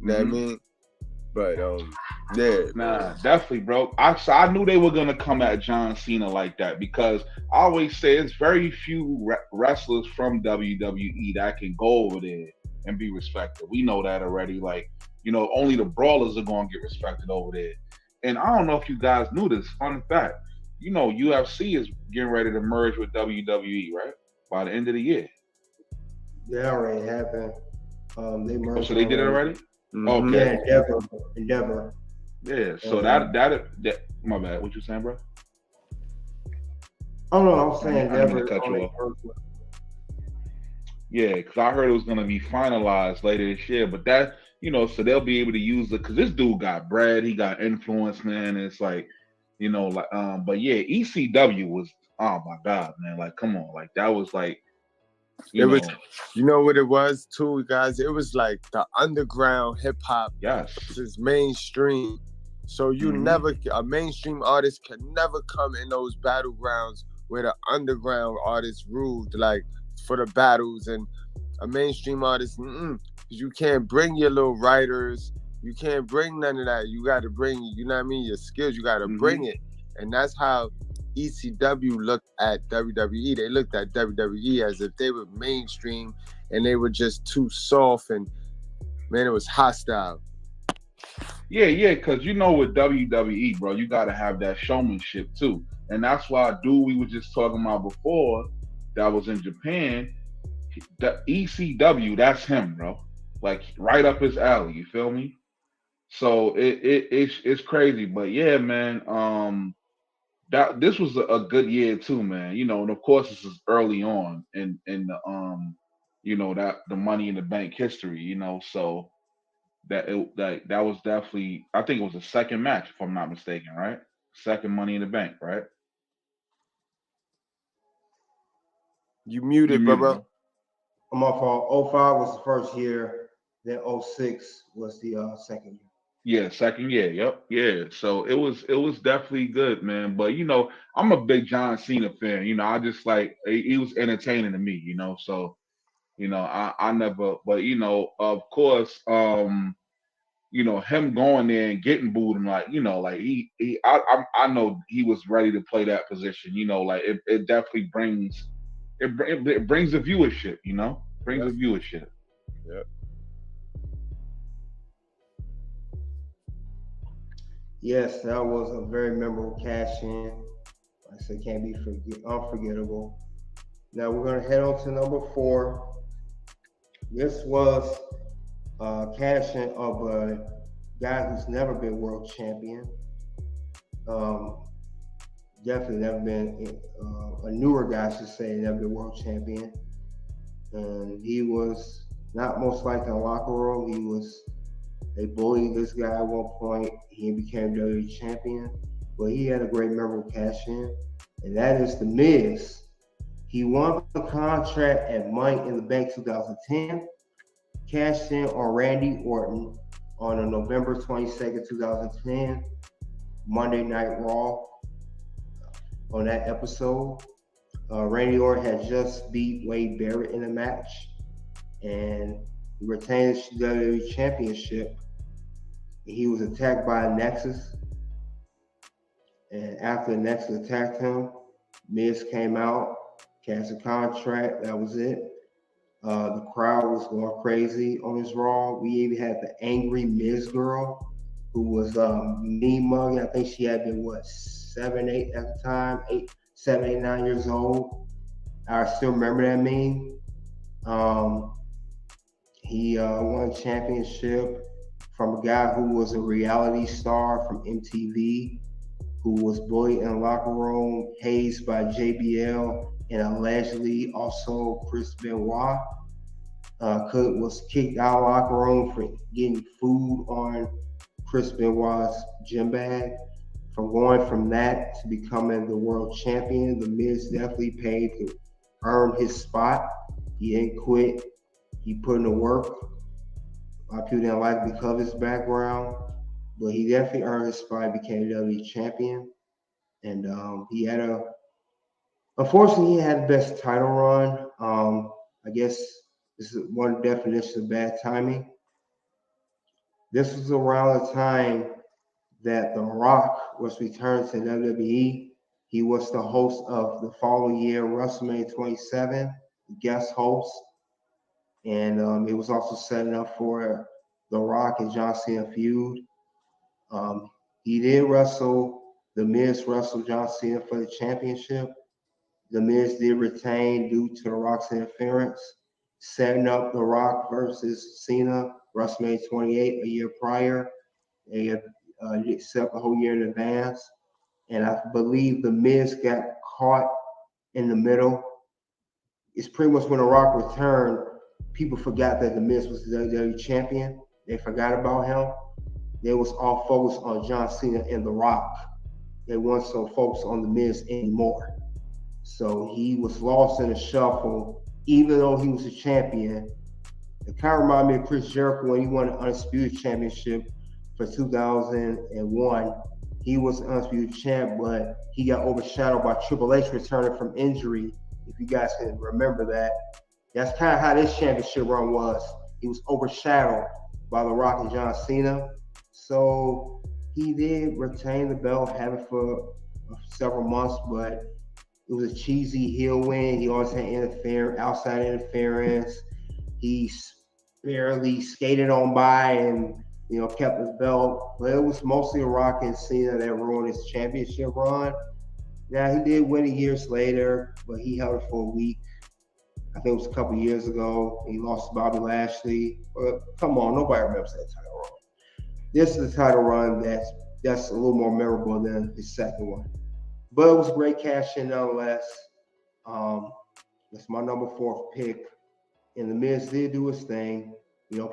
You know what I mean? But yeah. Nah, definitely, bro. I knew they were gonna come at John Cena like that, because I always say it's very few wrestlers from WWE that can go over there and be respected. We know that already. Like, only the brawlers are gonna get respected over there. And I don't know if you guys knew this. Fun fact, UFC is getting ready to merge with WWE, right? By the end of the year. That already happened. They merged. So they did it already? Mm-hmm. Okay. Yeah, Endeavor. Yeah. So that my bad. What you saying, bro? Oh no, I'm saying Endeavor. Yeah, because I heard it was gonna be finalized later this year, but that so they'll be able to use it because this dude got bread, he got influence, man. And it's like, like but yeah, ECW was oh my god, man, like come on, like that was like, It you was, know, you know what it was too, guys. It was like the underground hip hop yes, versus mainstream. So a mainstream artist can never come in those battlegrounds where the underground artists ruled, like for the battles, and a mainstream artist, you can't bring your little writers, you can't bring none of that. You got to bring, you know what I mean, your skills. You got to bring it, and that's how ECW looked at WWE. They looked at WWE as if they were mainstream, and they were just too soft, and man, it was hostile. yeah, because with WWE, bro, you got to have that showmanship too, and that's why a dude we were just talking about before that was in Japan, the ECW, that's him, bro. Like right up his alley. You feel me? So it's crazy, but yeah, man. That this was a good year too, man. And of course this is early on in the that the Money in the Bank history. So that was definitely, I think it was the second match if I'm not mistaken, right? Second Money in the Bank, right? You You muted, muted, bro. bro. I'm off on 05 was the first year, then 06 was the second year. Yeah, second year. Yep. Yeah. So it was definitely good, man. But I'm a big John Cena fan. I just like he was entertaining to me. So I never, but of course, him going there and getting booed and like, like I know he was ready to play that position. Like it definitely it brings a viewership. Brings a Yep. viewership. Yep. Yes, that was a very memorable cash in. Like I said, can't be unforgettable. Now we're going to head on to number 4. This was cash in of a guy who's never been world champion. Um, Definitely never been a newer guy, I should say, never been world champion. And he was not most likely in the locker room. They bullied this guy at one point. He became WWE champion, but he had a great memorable cash in, and that is The Miz. He won the contract at Money in the Bank 2010, cashed in on Randy Orton on November 22nd, 2010, Monday Night Raw. On that episode, Randy Orton had just beat Wade Barrett in a match, and he retained the WWE Championship. He was attacked by a Nexus, and after the Nexus attacked him, Miz came out, cashed a contract. That was it. The crowd was going crazy on his Raw. We even had the angry Miz girl, who was mean mugging. I think she had been 7, 8 at the time, 7, 8, 9 years old. I still remember that meme. He won a championship from a guy who was a reality star from MTV, who was bullied in the locker room, hazed by JBL, and allegedly also Chris Benoit. Was kicked out of the locker room for getting food on Chris Benoit's gym bag. From going from that to becoming the world champion, The Miz definitely paid to earn his spot. He didn't quit. He put in the work. A lot of people didn't like it because of his background, but he definitely earned his spot, became WWE champion. And unfortunately, he had the best title run. I guess this is one definition of bad timing. This was around the time that The Rock was returning to WWE. He was the host of the following year WrestleMania 27, guest host, and it was also setting up for The Rock and John Cena feud. He did wrestle The Miz, wrestled John Cena for the championship. The Miz did retain due to The Rock's interference, setting up The Rock versus Cena WrestleMania 28 a year prior. They had set up the whole year in advance. And I believe The Miz got caught in the middle it's pretty much when The Rock returned, people forgot that The Miz was the WWE champion. They forgot about him. They was all focused on John Cena and The Rock. They weren't so focused on The Miz anymore. So he was lost in the shuffle, even though he was a champion. It kind of reminded me of Chris Jericho when he won the Undisputed Championship for 2001. He was an Undisputed champ, but he got overshadowed by Triple H returning from injury. If you guys can remember that. That's kind of how this championship run was. He was overshadowed by The Rock and John Cena. So he did retain the belt, have it for several months, but it was a cheesy heel win. He always had outside interference. He barely skated on by and kept his belt. But it was mostly The Rock and Cena that ruined his championship run. Now, he did win it years later, but he held it for a week. I think it was a couple years ago. He lost to Bobby Lashley. But come on, nobody remembers that title run. This is the title run that's a little more memorable than his second one. But it was a great cash in nonetheless. That's my number 4 pick. And The Miz did do his thing,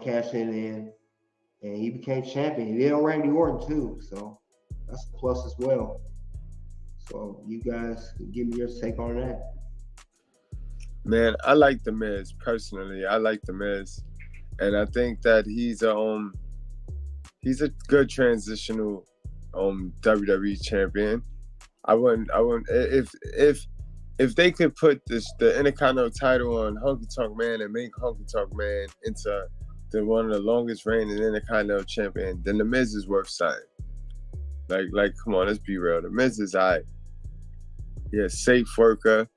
cashing in. And he became champion. He did on Randy Orton too. So that's a plus as well. So you guys can give me your take on that. Man, I like The Miz personally. I like The Miz, and I think that he's a good transitional WWE champion. I wouldn't if they could put the Intercontinental title on Honky Tonk Man and make Honky Tonk Man into one of the longest reigning Intercontinental champion, then The Miz is worth signing. Like, come on, let's be real. The Miz is alright. Yeah, safe worker.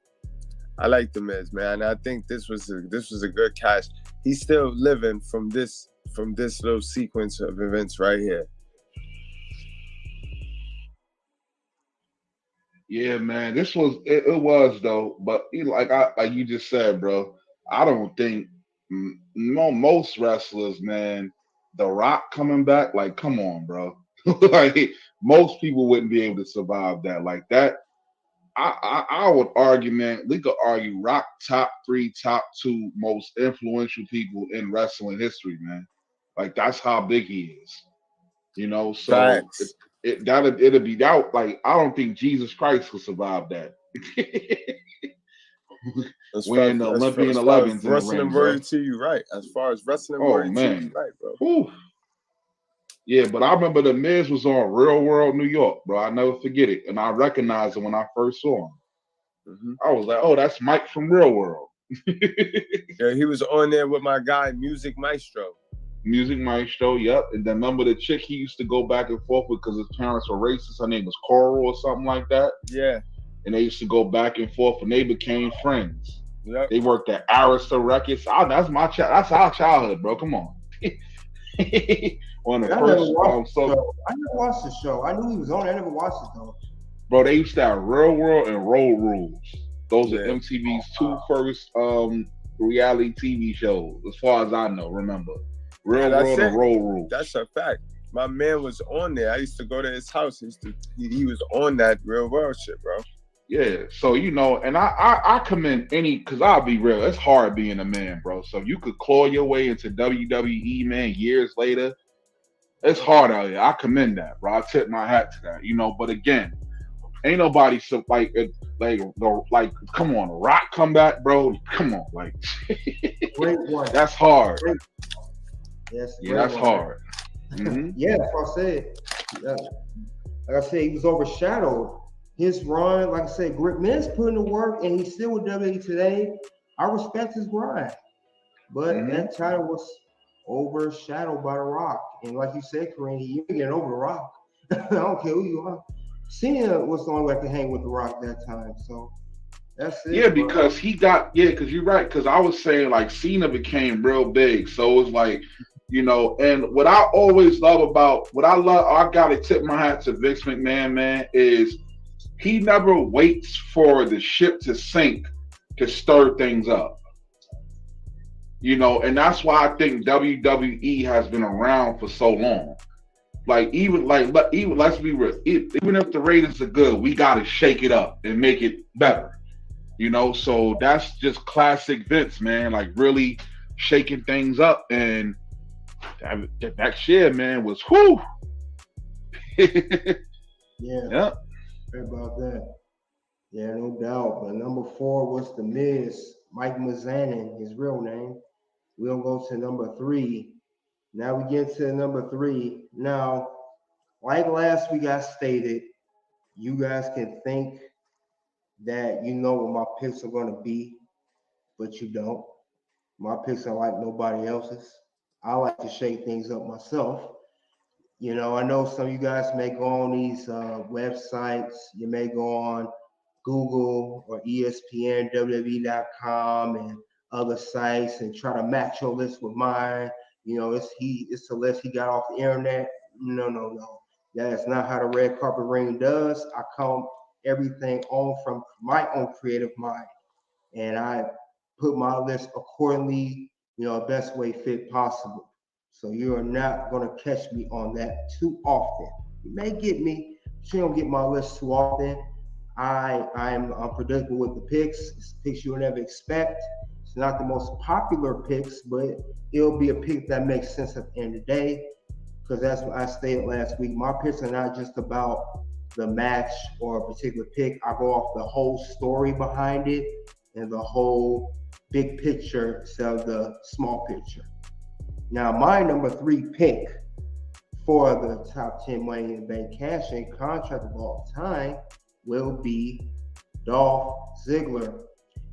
I like The Miz, man. I think this was a good cash. He's still living from this little sequence of events right here. Yeah, man, this was it was though, but like you just said, bro. I don't think most wrestlers, man. The Rock coming back, like, come on, bro. Like, most people wouldn't be able to survive that. Like that. I would argue, man, we could argue Rock top 3, top 2 most influential people in wrestling history, man. Like, that's how big he is. So it'll be out. Like, I don't think Jesus Christ could survive that. Wearing the Olympian 11s in wrestling the ring, royalty, you right. As far as wrestling royalty, man. right, bro. Ooh. Yeah, but I remember The Miz was on Real World New York, bro. I never forget it. And I recognized him when I first saw him. Mm-hmm. I was like, oh, that's Mike from Real World. Yeah, he was on there with my guy, Music Maestro. Music Maestro, yep. And then remember the chick he used to go back and forth with because his parents were racist? Her name was Coral or something like that. Yeah. And they used to go back and forth and they became friends. Yep. They worked at Arista Records. That's our childhood, bro. Come on. I never watched the show. I knew he was on it. I never watched it though. Bro, they used to have Real World and Road Rules. Those are MTV's 2 first reality TV shows, as far as I know. Remember, Real World and Road Rules. That's a fact. My man was on there. I used to go to his house. He was on that Real World shit, bro. Yeah, so and I commend because I'll be real, it's hard being a man, bro. So you could claw your way into WWE, man, years later. It's hard out here. I commend that, bro. I tip my hat to that, But again, ain't nobody like come on, Rock come back, bro. Come on, like great one. That's hard. Great. Yes, yeah, that's hard. Mm-hmm. Yeah, that's what I said. Like I said, he was overshadowed. His run, like I said, Miz put in the work, and he's still with WWE today. I respect his grind, but that title was overshadowed by The Rock. And like you said, Kareem, you ain't getting over The Rock. I don't care who you are. Cena was the only way to hang with The Rock that time. So that's it. Yeah, because because you're right. Because I was saying, like, Cena became real big. So it was like, and what I always love I got to tip my hat to Vince McMahon, man, is he never waits for the ship to sink to stir things up. And that's why I think WWE has been around for so long. Even let's be real. Even if the ratings are good, we got to shake it up and make it better. You know, so that's just classic Vince, man. Like really shaking things up, and that shit, man, was whoo. Yeah, Yeah. right about that. Yeah, no doubt. But number 4 was The Miz, Mike Mizanin, his real name. We'll go to number 3. Now we get to number 3. Now, like last week I stated, you guys can think that you know what my picks are going to be, but you don't. My picks are like nobody else's. I like to shake things up myself. You know, I know some of you guys may go on these websites. You may go on Google or ESPN, WWE.com, and other sites and try to match your list with mine. You know, it's the list he got off the internet. No, no, no. That is not how the red carpet ring does. I come everything on from my own creative mind, and I put my list accordingly, you know, best way fit possible. So you are not going to catch me on that too often. You may get me, but you don't get my list too often. I'm unpredictable with the picks. It's picks you'll never expect. It's not the most popular picks, but it'll be a pick that makes sense at the end of the day. Because that's what I stated last week. My picks are not just about the match or a particular pick. I go off the whole story behind it and the whole big picture instead of the small picture. Now, my number 3 pick for the top 10 Money in the Bank cash-in contract of all time will be Dolph Ziggler.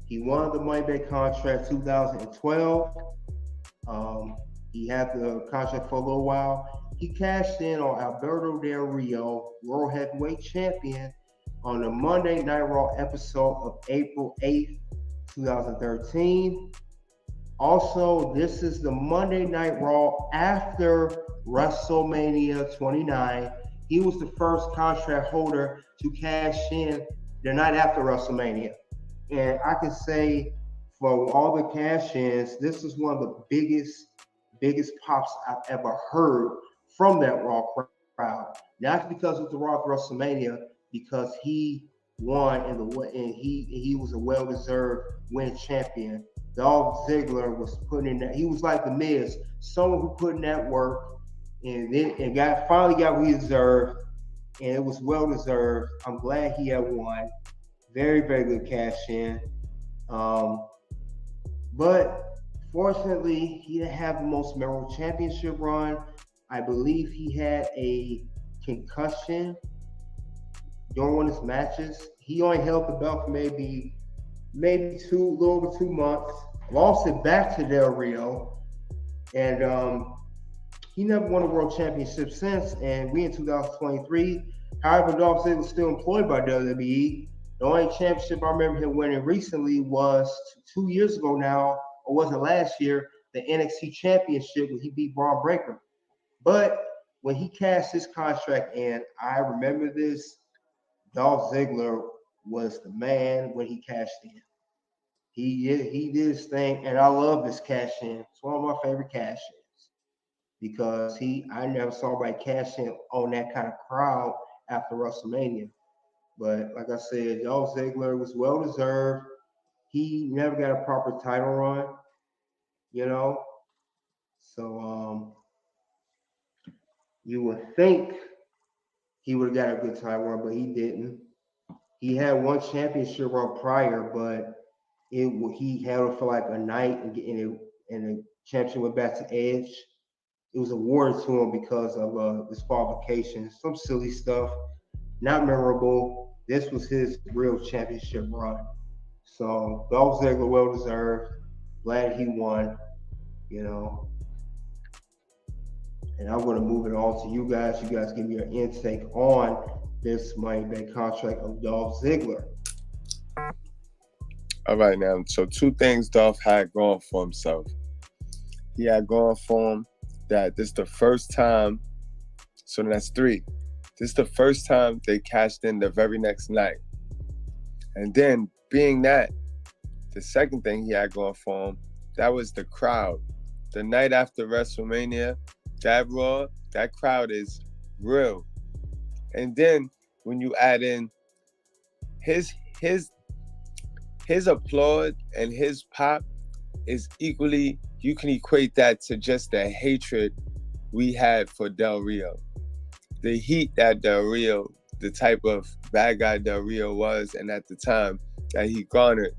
He won the Money Bank contract 2012. He had the contract for a little while. He cashed in on Alberto Del Rio, World Heavyweight Champion, on the Monday Night Raw episode of April 8th, 2013. Also, this is the Monday Night Raw after WrestleMania 29. He was the first contract holder to cash in the night after WrestleMania. And I can say for all the cash-ins, this is one of the biggest pops I've ever heard from that Raw crowd. Not because of the Raw WrestleMania, because he won and he was a well-deserved win champion. Dolph Ziggler was putting in that. He was like the Miz, someone who put in that work and finally got what he deserved, and it was well deserved. I'm glad he had won. Very, very good cash in. But fortunately, he didn't have the most memorable championship run. I believe he had a concussion during one of his matches. He only held the belt for maybe a little over 2 months. Lost it back to Del Rio, and he never won a world championship since. And we in 2023. However, Dolph Ziggler was still employed by WWE. The only championship I remember him winning recently was 2 years ago now, or was it last year? The NXT Championship when he beat Braun Breaker. But when he cashed his contract in, I remember this. Dolph Ziggler was the man when he cashed in. He did his thing, and I love this cash in. It's one of my favorite cash ins because I never saw anybody cash in on that kind of crowd after WrestleMania. But like I said, Dolph Ziggler was well deserved. He never got a proper title run, you know. So you would think he would have got a good title run, but he didn't. He had one championship run prior, but he held it for like a night, and the championship went back to Edge. It was awarded to him because of disqualification, some silly stuff, not memorable. This was his real championship run. So Dolph Ziggler, well deserved. Glad he won, you know. And I'm going to move it on to you guys. You guys give me your intake on this Money Bank contract of Dolph Ziggler. All right, now, so 2 things Dolph had going for himself. He had going for him that this is the first time, so that's 3. This is the first time they cashed in the very next night. And then, being that, the second thing he had going for him, that was the crowd. The night after WrestleMania, that Raw, that crowd is real. And then, when you add in his his applaud and his pop is equally, you can equate that to just the hatred we had for Del Rio. The heat that Del Rio, the type of bad guy Del Rio was, and at the time that he garnered,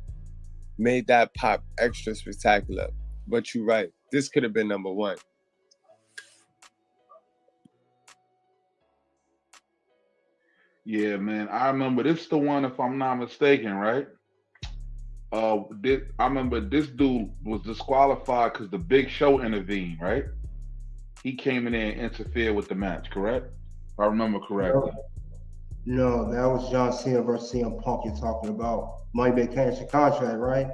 made that pop extra spectacular. But you're right, this could have been number one. Yeah, man. I remember this the one, if I'm not mistaken, right? I remember this dude was disqualified because the Big Show intervened, right? He came in there and interfered with the match, correct? If I remember correctly. No, that was John Cena versus CM Punk you're talking about. Money Bank contract, right?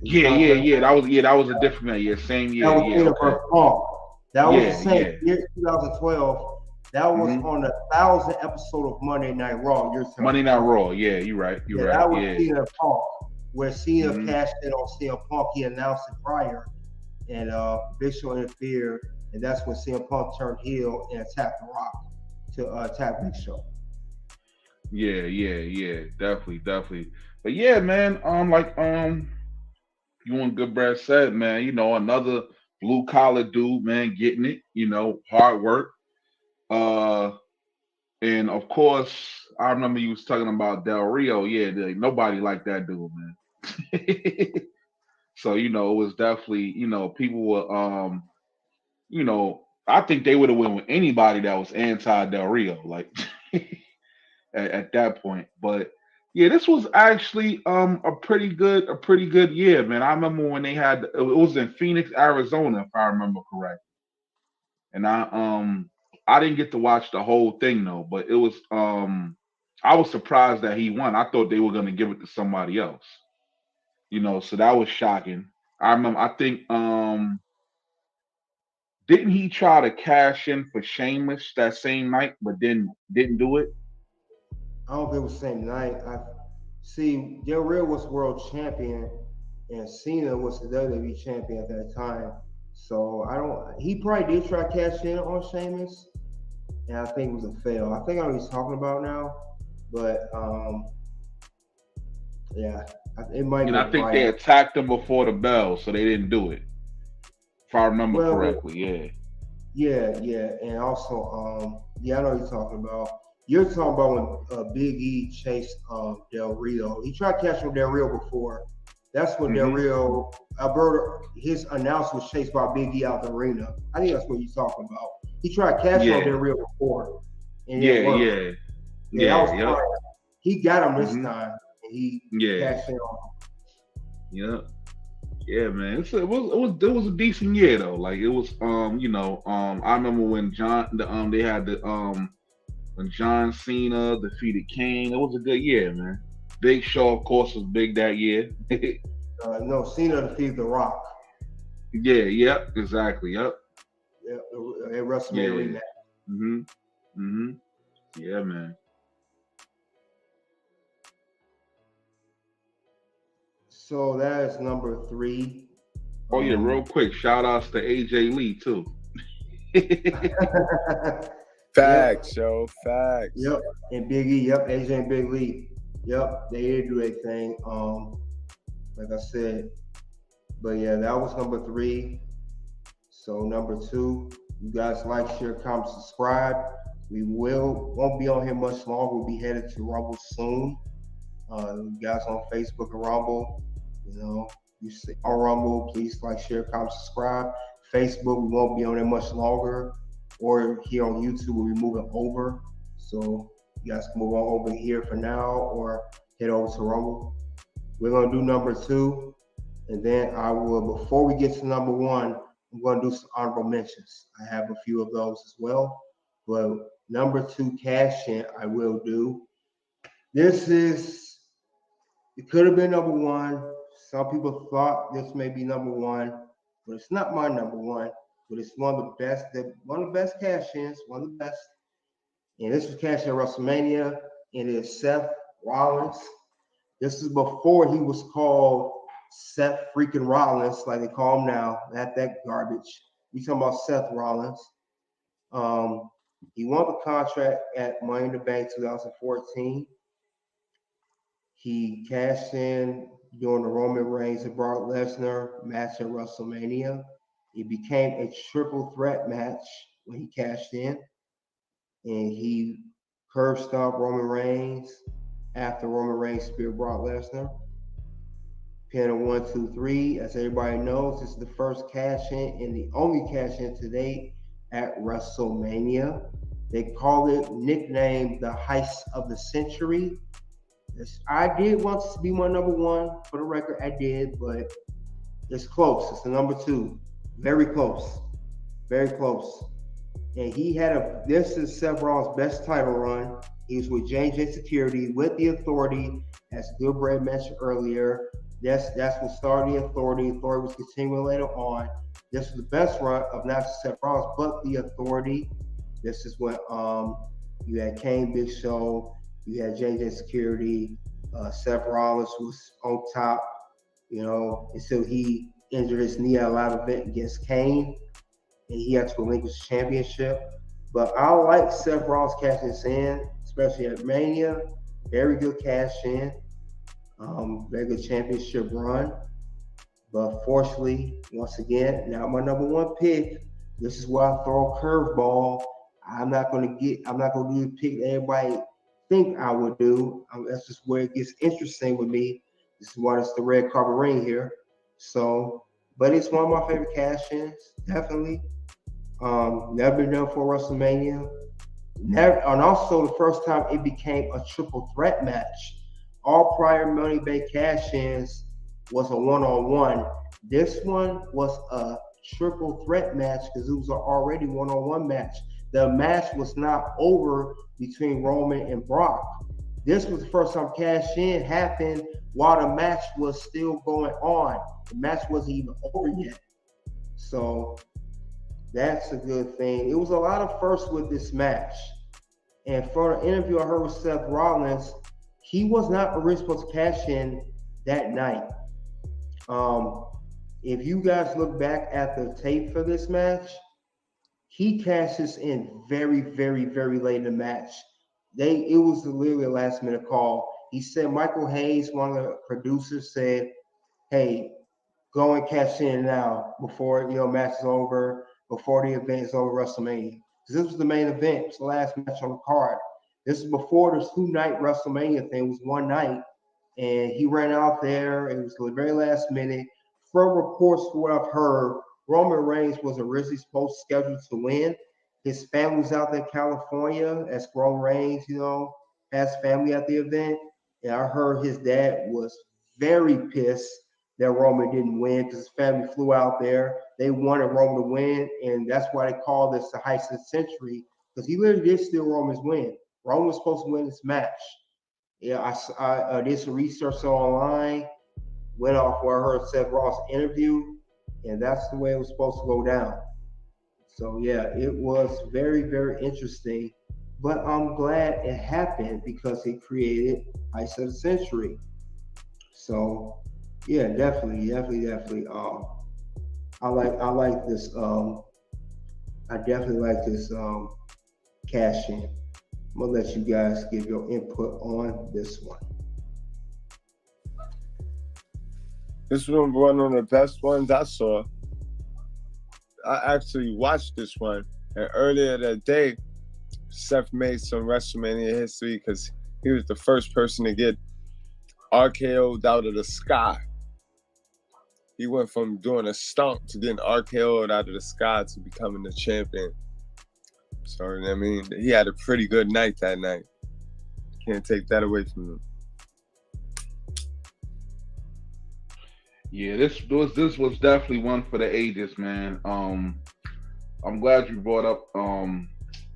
Yeah. That was a different man. Yeah, same year. That was Yeah, Cena okay. versus Punk. That was the same Yeah. year, 2012. That was on the 1,000th episode of Monday Night Raw. Monday Night Raw. Yeah, you're right. You're right. That was Yeah. Cena Punk, where Cena cashed in on CM Punk. He announced it prior, and Big Show interfered, and that's when CM Punk turned heel and attacked The Rock to attack Big Show. Yeah. Definitely. But yeah, man. You and Good Brad said, man. You know, another blue collar dude, man, getting it. You know, hard work. And of course, I remember you was talking about Del Rio. Yeah, nobody liked that dude, man. So you know, it was definitely, you know, people were you know, I think they would have went with anybody that was anti Del Rio, like at that point. But yeah, this was actually a pretty good year, man. I remember when they had it was in Phoenix, Arizona, if I remember correct. And I didn't get to watch the whole thing though, but it was I was surprised that he won. I thought they were gonna give it to somebody else. You know, so that was shocking. I remember I think didn't he try to cash in for Sheamus that same night, but then didn't do it? I don't think it was the same night. I see Del Rio was world champion, and Cena was the WWE champion at that time. So I don't. He probably did try to cash in on Sheamus, and I think it was a fail. I think I know what he's talking about now, but yeah, it might And be I a think they fight. attacked him before the bell, so they didn't do it. If I remember Well, correctly, yeah. yeah, and also, yeah, I know what you're talking about. You're talking about when Big E chased Del Rio. He tried to catch him Del Rio before. That's when Del Rio, Alberto, his announce was chased by Big E out the arena. I think that's what you're talking about. He tried to catch him Del Rio before, and it worked. Yeah, that was fine. He got him this time, and he cashed in on him. Yeah, man. It was a decent year though. Like it was you know, I remember when they had the when John Cena defeated Kane. It was a good year, man. Big Show, of course, was big that year. No, Cena defeated The Rock. Exactly. Yep. Yeah, at WrestleMania rematch. Yeah, man. So that is number 3. Oh yeah, real quick, shout outs to AJ Lee too. Facts, yo, facts. Yep, and Big E. Yep, AJ and Big Lee. Yep, they did do their thing. Like I said, but yeah, that was number 3. So number 2, you guys like, share, comment, subscribe. We won't be on here much longer. We'll be headed to Rumble soon. You guys on Facebook and Rumble, you know, you see on Rumble, please like, share, comment, subscribe. Facebook, we won't be on there much longer. Or here on YouTube, we'll be moving over. So you guys can move on over here for now or head over to Rumble. We're going to do number 2. And then I will, before we get to number 1, I'm going to do some honorable mentions. I have a few of those as well. But number 2, cash in, I will do. It could have been number 1. Some people thought this may be number 1, but it's not my number 1. But it's one of the best cash-ins, one of the best. And this was cash in WrestleMania, and it's Seth Rollins. This is before he was called Seth freaking Rollins, like they call him now. Not that garbage. We talking about Seth Rollins. He won the contract at Money in the Bank 2014. He cashed in during the Roman Reigns and Brock Lesnar match at WrestleMania. It became a triple threat match when he cashed in, and he curb stomped Roman Reigns after Roman Reigns speared Brock Lesnar. Pin of 1, 2, 3. As everybody knows, this is the first cash in and the only cash in to date at WrestleMania. They call it, nicknamed the heist of the century. I did want this to be my number one, for the record, I did, but it's close. It's the number 2. Very close. Very close. And this is Seth Rollins' best title run. He was with J&J Security, with the Authority, as Goodbread mentioned earlier. That's what started the Authority. Authority was continuing later on. This was the best run of not just Seth Rollins, but the Authority. This is when you had Kane, Big Show, you had J&J Security. Seth Rollins was on top, until he injured his knee at a live event against Kane, and he had to relinquish the championship. But I like Seth Rollins cashing this in, especially at Mania. Very good cash in. Very good championship run. But fortunately, once again, not my number one pick. This is where I throw a curveball. I'm not gonna do the pick that everybody think I would do. That's just where it gets interesting with me. This is why it's the red carpet ring here. So, but it's one of my favorite cash-ins, definitely. Never been done for WrestleMania. Never, and also the first time it became a triple threat match. All prior Money Bank cash-ins was a one-on-one. This one was a triple threat match because it was an already one-on-one match. The match was not over between Roman and Brock. This was the first time cash-in happened while the match was still going on. The match wasn't even over yet. So that's a good thing. It was a lot of firsts with this match. And for the interview I heard with Seth Rollins, he was not originally supposed to cash in that night. If you guys look back at the tape for this match, he cashes in very, very, very late in the match. It was literally a last minute call. He said, Michael Hayes, one of the producers, said, hey, go and cash in now before match is over, before the event is over, WrestleMania. Because this was the main event. It's the last match on the card. This is before this 2-night WrestleMania thing. It was one night. And he ran out there. It was the very last minute. From reports, for what I've heard, Roman Reigns was originally scheduled to win. His family was out there in California, as Roman Reigns, has family at the event. And I heard his dad was very pissed that Roman didn't win because his family flew out there. They wanted Roman to win, and that's why they call this the heist of the century, because he literally did steal Roman's win. Roman was supposed to win this match. Yeah, I did some research online, went off where I heard Seth Rollins' interview, and that's the way it was supposed to go down. So yeah, it was very, very interesting. But I'm glad it happened because it created Heist of the Century. So yeah, definitely. I like this. I definitely like this cash in. I'm gonna let you guys give your input on this one. This was one of the best ones I saw. I actually watched this one, and earlier that day, Seth made some WrestleMania history because he was the first person to get RKO'd out of the sky. He went from doing a stomp to getting RKO'd out of the sky to becoming the champion. So, I mean, he had a pretty good night that night. Can't take that away from him. Yeah, this was definitely one for the ages, man. I'm glad you brought up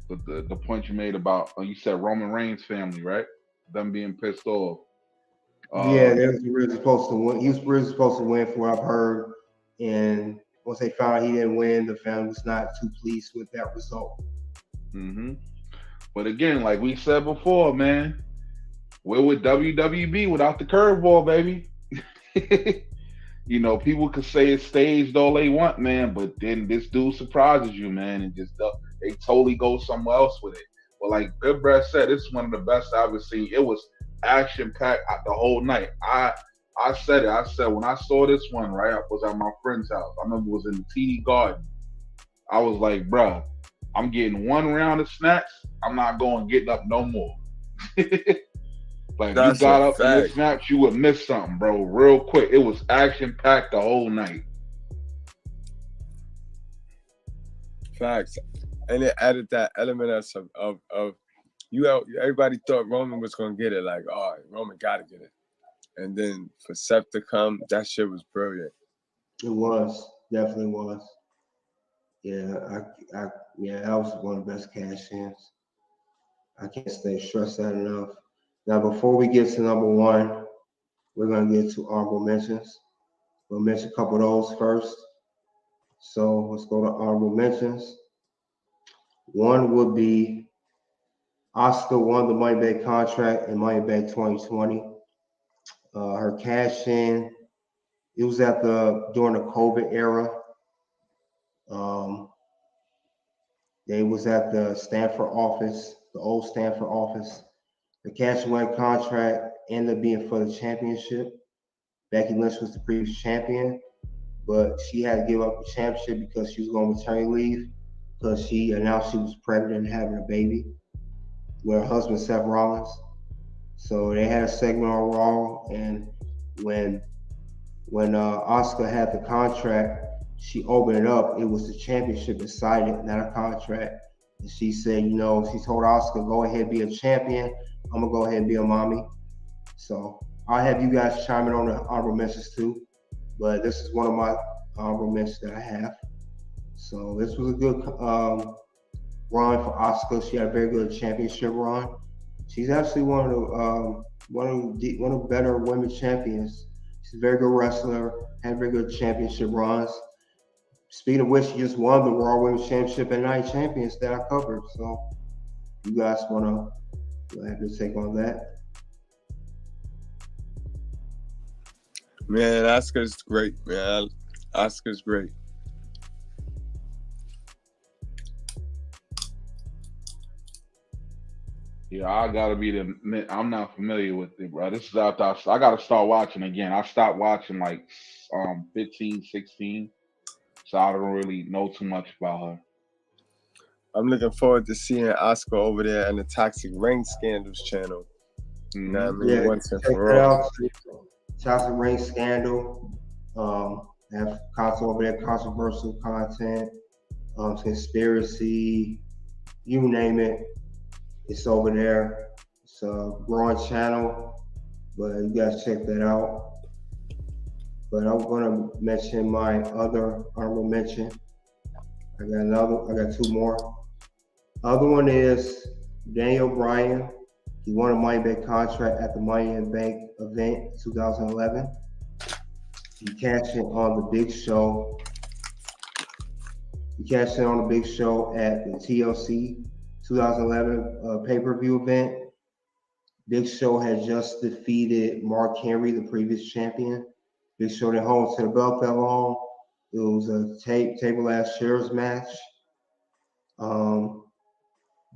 the point you made about you said Roman Reigns' family, right? Them being pissed off. Yeah, they was really supposed to win. He was really supposed to win, from what I've heard. And once they found out he didn't win, the family was not too pleased with that result. Mm-hmm. But again, like we said before, man, where would WWE be without the curveball, baby? People could say it's staged all they want, man, but then this dude surprises you, man, and just they totally go somewhere else with it. But like Good Brad said, it's one of the best I've ever seen. It was action packed the whole night. I said it. I said when I saw this one, right, I was at my friend's house. I remember it was in the TD Garden. I was like, bruh, I'm getting one round of snacks. I'm not going getting up no more. Like, you That's got a up in your fact. snaps, you would miss something, bro, real quick. It was action packed the whole night. Facts. And it added that element of everybody thought Roman was gonna get it, like, oh, Roman gotta get it. And then for Seth to come, that shit was brilliant. It was, definitely was. Yeah, yeah, that was one of the best cash ins. I can't stress that enough. Now, before we get to number one, we're gonna get to honorable mentions. We'll mention a couple of those first. So let's go to honorable mentions. One would be Asuka won the Money Bank contract in Money Bank 2020. Her cash in, it was during the COVID era. They was at the Stanford office, the old Stanford office. The cash win contract ended up being for the championship. Becky Lynch was the previous champion, but she had to give up the championship because she was going on maternity leave because she announced she was pregnant and having a baby with her husband, Seth Rollins. So they had a segment on Raw, and when Asuka had the contract, she opened it up. It was the championship inside it, not a contract. And she said, she told Asuka, go ahead and be a champion. I'm going to go ahead and be a mommy. So I'll have you guys chime in on the honorable mentions too. But this is one of my honorable mentions that I have. So this was a good run for Asuka. She had a very good championship run. She's actually one of the better women champions. She's a very good wrestler, had very good championship runs. Speaking of which, she just won the Raw Women's Championship and Night Champions that I covered. So you guys want to have your take on that? Man, Asuka's great, man. Asuka's great. Yeah, I gotta I'm not familiar with it, bro. This is after I gotta start watching again. I stopped watching like 15, 16. So I don't really know too much about her. I'm looking forward to seeing Asuka over there on the Toxic Ring Scandals channel. You know what I mean? Yeah, once and check for that all. out. Toxic Ring Scandal. Have content over there, controversial content, conspiracy, you name it. It's over there. It's a growing channel, but you guys check that out. But I'm gonna mention my other honorable mention. I got two more. Other one is Daniel Bryan. He won a Money Bank contract at the Money in Bank event 2011. He cashed in on the Big Show. He cashed in on the Big Show at the TLC 2011 pay-per-view event. Big Show had just defeated Mark Henry, the previous champion. Big Show didn't hold to the belt that long. It was a table ass shares match.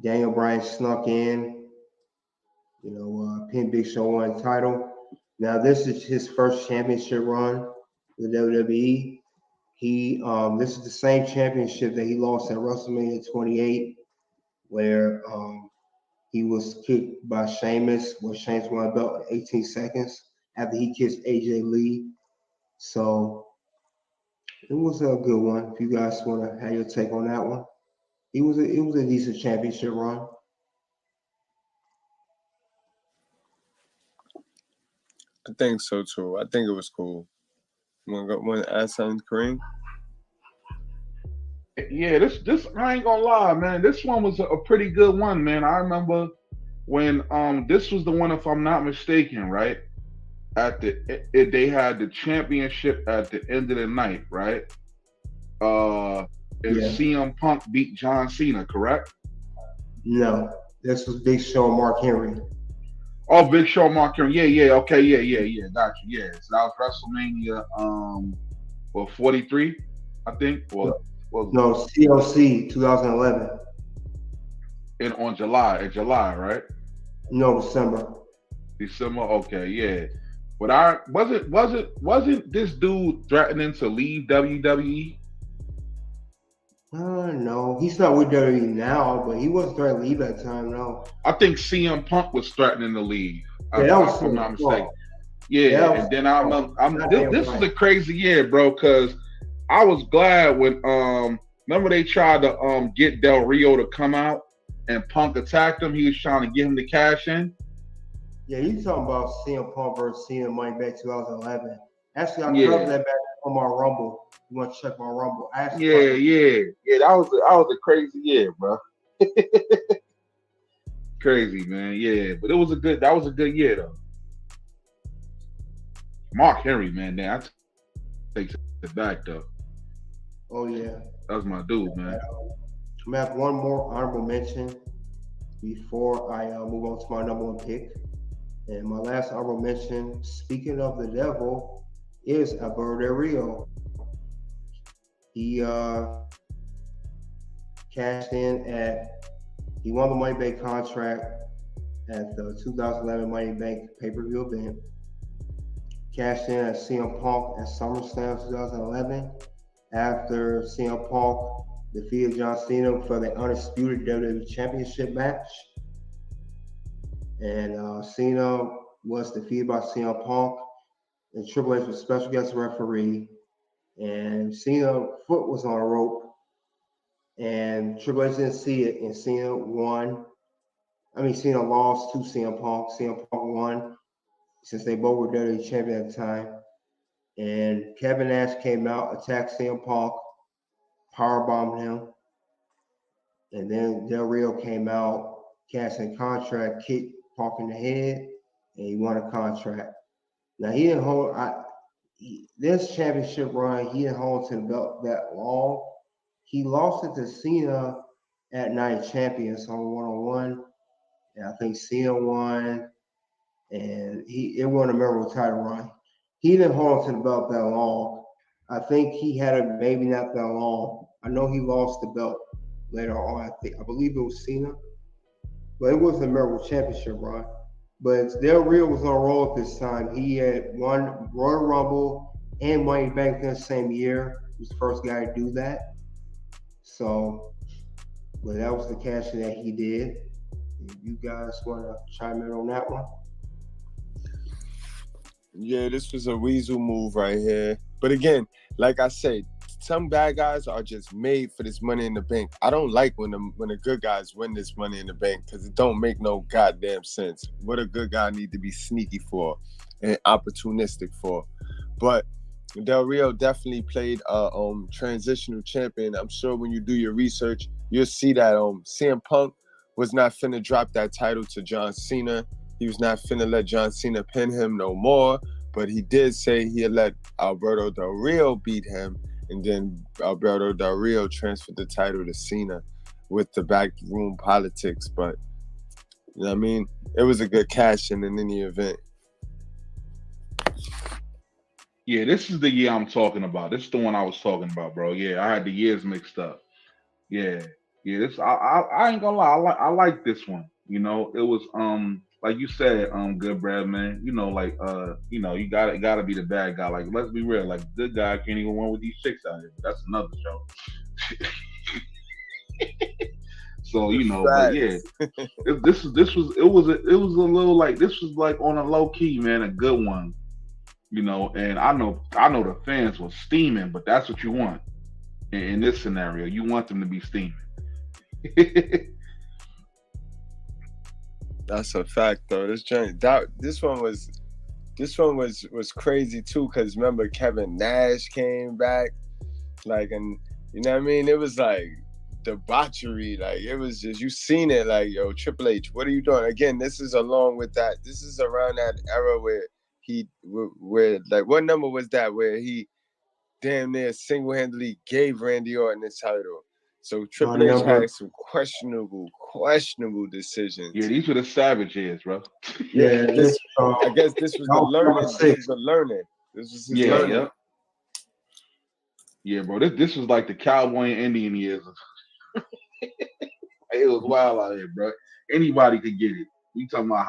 Daniel Bryan snuck in, pinned Big Show, won the title. Now this is his first championship run with WWE. This is the same championship that he lost at WrestleMania 28, where he was kicked by Sheamus, where Sheamus won the belt in 18 seconds after he kissed AJ Lee. So it was a good one. If you guys want to have your take on that one, it was a decent championship run. I think so too. I think it was cool. Want to add something, Kareem? Yeah, this I ain't gonna lie, man. This one was a pretty good one, man. I remember when this was the one, if I'm not mistaken, right? They had the championship at the end of the night, right? And CM Punk beat John Cena, correct? No, this was Big Show and Mark Henry. Oh, Big Show, Mark Henry. Yeah. Okay, yeah. Got you. Yeah, so that was WrestleMania, 43, I think. No, CLC 2011. In July, right? No, December. December. Okay, yeah. But I wasn't this dude threatening to leave WWE? No, he's not with WWE now, but he wasn't trying to leave at the time. No. I think CM Punk was threatening to leave, Yeah, that was if I'm not CM Punk. mistaken. Yeah, Yeah, that was and then CM Punk. Not Daniel this is Bryan. a crazy year, bro, because I was glad when remember they tried to get Del Rio to come out and Punk attacked him. He was trying to get him to cash in. Yeah, you talking about CM Punk versus Cena Money Back 2011. Actually, I covered Yeah, that back on my Rumble. You want to check my Rumble? I actually yeah, covered. yeah. That was a crazy year, bro. Crazy, man. Yeah, but that was a good year though. Mark Henry, man, I take it back though. Oh yeah. That was my dude, man. I'm gonna have one more honorable mention before I move on to my number one pick. And my last honorable mention, speaking of the devil, is Alberto Del Rio. He cashed in he won the Money Bank contract at the 2011 Money Bank pay-per-view event. Cashed in at CM Punk at SummerSlam 2011 after CM Punk defeated John Cena for the undisputed WWE Championship match. And Cena was defeated by CM Punk, and Triple H was special guest referee. And Cena's foot was on a rope, and Triple H didn't see it, and Cena won. Cena lost to CM Punk. CM Punk won since they both were WWE champion at the time. And Kevin Nash came out, attacked CM Punk, powerbombed him. And then Del Rio came out, cashed in contract, kicked Punk in the head, and he won a contract. Now he didn't hold this championship run. He didn't hold to the belt that long. He lost it to Cena at Night Champions on 1-on-1, and I think Cena won, and it won a memorable title run. He didn't hold on to the belt that long. I think he had it maybe not that long. I know he lost the belt later on. I believe it was Cena, but it was a memorable championship run. But Del Rio was on a roll at this time. He had won Royal Rumble and Money Bank in the same year. He was the first guy to do that. So, but that was the cashing that he did. If you guys want to chime in on that one? Yeah, this was a weasel move right here. But again, like I said, some bad guys are just made for this Money in the Bank. I don't like when the good guys win this Money in the Bank because it don't make no goddamn sense. What a good guy need to be sneaky for and opportunistic for. But Del Rio definitely played a transitional champion. I'm sure when you do your research, you'll see that CM Punk was not finna drop that title to John Cena. He was not finna let John Cena pin him no more, but he did say he had let Alberto Del Rio beat him, and then Alberto Del Rio transferred the title to Cena with the backroom politics. But, you know what I mean? It was a good cash-in any event. Yeah, this is the year I'm talking about. This is the one I was talking about, bro. Yeah, I had the years mixed up. Yeah, yeah. This I ain't gonna lie. I like this one. You know, it was like you said, good Brad, man. You know, like you gotta be the bad guy. Like, let's be real. Like, good guy can't even win with these chicks out here. That's another show. So but yeah, it was a little like this was like on a low key, man, a good one. And I know the fans were steaming, but that's what you want in this scenario. You want them to be steaming. That's a fact, though. This one was crazy too, because remember Kevin Nash came back, and you know what I mean. It was like debauchery, it was just you seen it, yo, Triple H, what are you doing? Again, this is along with that. This is around that era where what number was that where he damn near single-handedly gave Randy Orton the title. So Triple H had some questionable decisions. Yeah, these were the savage years, bro. Yeah, I guess this was the learning. This was the learning. This was his learning. Yeah. Yeah, bro. This was like the cowboy and Indian years. It was wild out here, bro. Anybody could get it. We talking about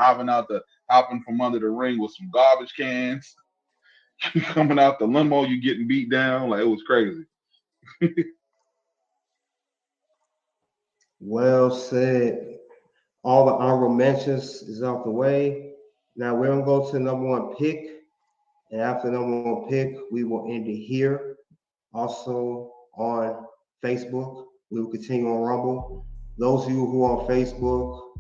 hopping from under the ring with some garbage cans. Coming out the limo, you getting beat down. Like, it was crazy. Well said. All the honorable mentions is out the way. Now we're gonna go to the number one pick, and after the number one pick, we will end it here. Also on Facebook, we will continue on Rumble. Those of you who are on Facebook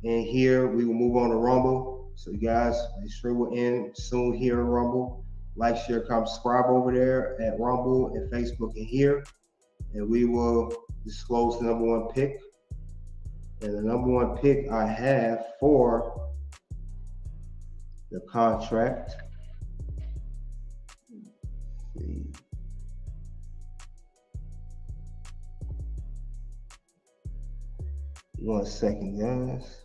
and here, we will move on to Rumble. So you guys, the stream will end soon here in Rumble. Like, share, comment, subscribe over there at Rumble and Facebook and here, and we will disclose the number one pick. And the number one pick I have for the contract. Let's see. One second, guys.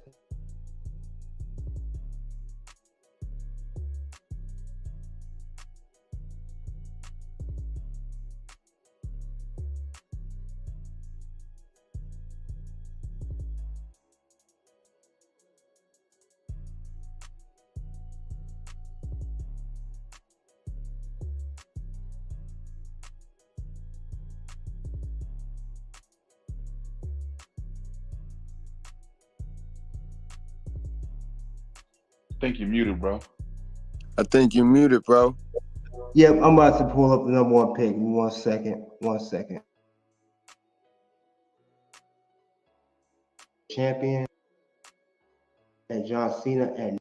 I think you're muted, bro. I think you're muted, bro. Yep, I'm about to pull up the number one pick. 1 second. 1 second. Champion and John Cena and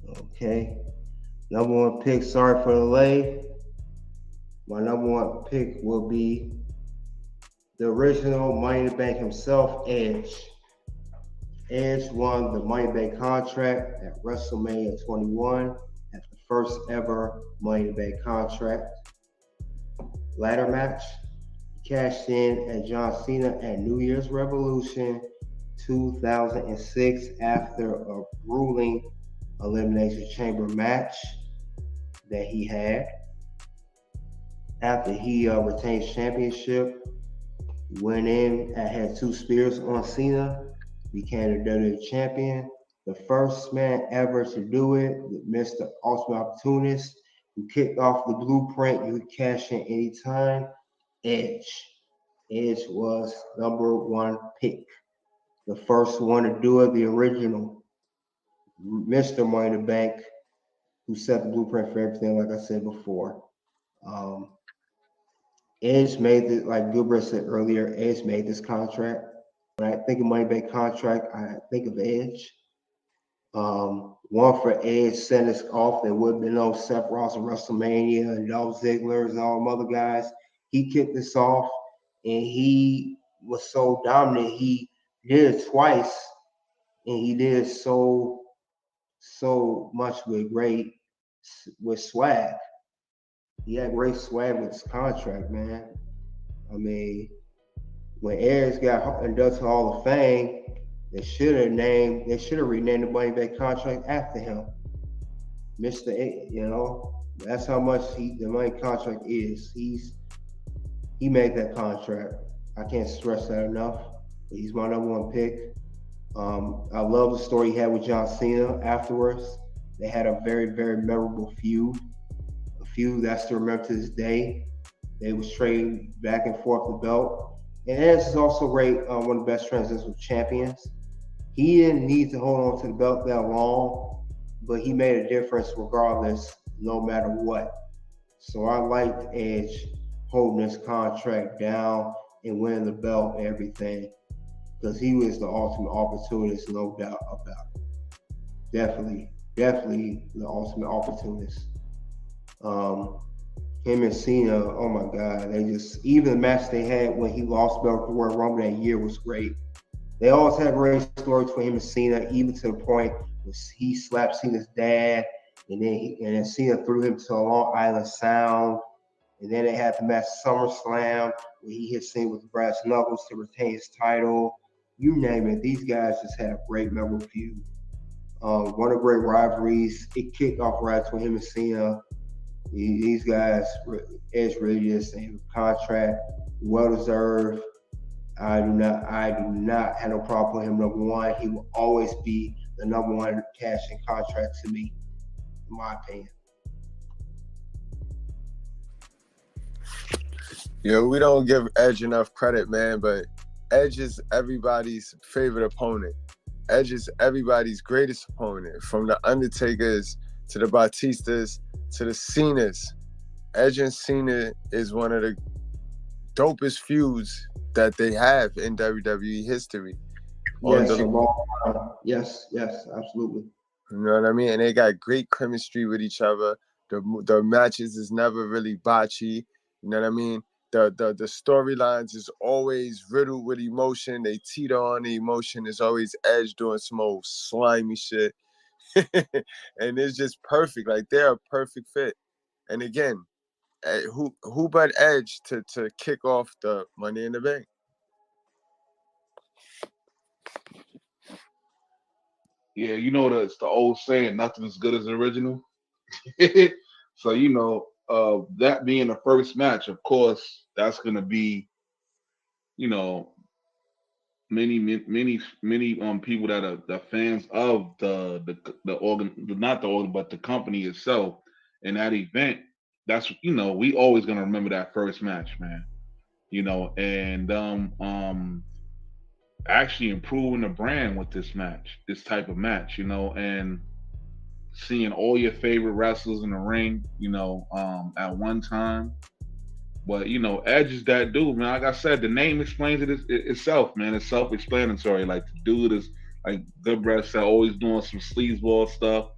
okay. Number one pick, sorry for the delay. My number one pick will be the original Money in the Bank himself, Edge. Edge won the Money in the Bank contract at WrestleMania 21 at the first ever Money in the Bank contract. Ladder match, cashed in at John Cena at New Year's Revolution 2006 after a grueling Elimination Chamber match that he had. After he retained championship, went in and had 2 spears on Cena, became the WWE champion. The first man ever to do it, Mr. Ultimate Opportunist, who kicked off the blueprint. You could cash in anytime. Edge. Edge was number one pick. The first one to do it, the original Mr. Money in the Bank, who set the blueprint for everything, like I said before. Edge made it, like Gilbert said earlier, Edge made this contract. When I think of Money in the Bank contract, I think of Edge. One for Edge setting us off. There would have been no Seth Rollins and WrestleMania and Dolph Ziggler and all them other guys. He kicked this off, and he was so dominant. He did it twice, and he did so much with swag. He had great swag with his contract, man. I mean, when Edge got inducted to Hall of Fame, they should have renamed the Money Back contract after him. Mr. A, you know, that's how much the money contract is. He made that contract. I can't stress that enough. But he's my number one pick. I love the story he had with John Cena afterwards. They had a very, very memorable feud. A feud that's to remember to this day. They was trading back and forth the belt. And Edge is also great, one of the best transitional champions. He didn't need to hold on to the belt that long, but he made a difference regardless, no matter what. So I liked Edge holding his contract down and winning the belt and everything, because he was the ultimate opportunist, no doubt about it. Definitely the ultimate opportunist. Him and Cena, oh my God, even the match they had when he lost the belt at the Royal Rumble that year was great. They always had great stories for him and Cena, even to the point where he slapped Cena's dad, and then Cena threw him to a Long Island Sound, and then they had the match SummerSlam where he hit Cena with brass knuckles to retain his title. You name it, these guys just had a great memorable feud. One of the great rivalries. It kicked off right between him and Cena. These guys, Edge really just saved the contract. well deserved. I do not have no problem with him. Number one, he will always be the number one cash-in contract to me, in my opinion. Yo, we don't give Edge enough credit, man, but Edge is everybody's favorite opponent. Edge is everybody's greatest opponent, from the Undertakers to the Batistas to the Cenas. Edge and Cena is one of the dopest feuds that they have in WWE history. Yes, absolutely. You know what I mean? And they got great chemistry with each other. The matches is never really botchy. You know what I mean? The storylines is always riddled with emotion. They teeter on the emotion. There's always Edge doing some old slimy shit. And it's just perfect. Like, they're a perfect fit. And again, who but Edge to kick off the Money in the Bank? Yeah, you know it's the old saying, nothing as good as the original. So that being the first match, of course, that's gonna be, many people that are the fans of the organ, not the organ, but the company itself, and that event. That's we always gonna remember that first match, man. And actually improving the brand with this type of match, and seeing all your favorite wrestlers in the ring, at one time. But Edge is that dude, man. Like I said, the name explains itself, man. It's self-explanatory. Like, the dude is, like Good Brother said, always doing some sleazeball stuff,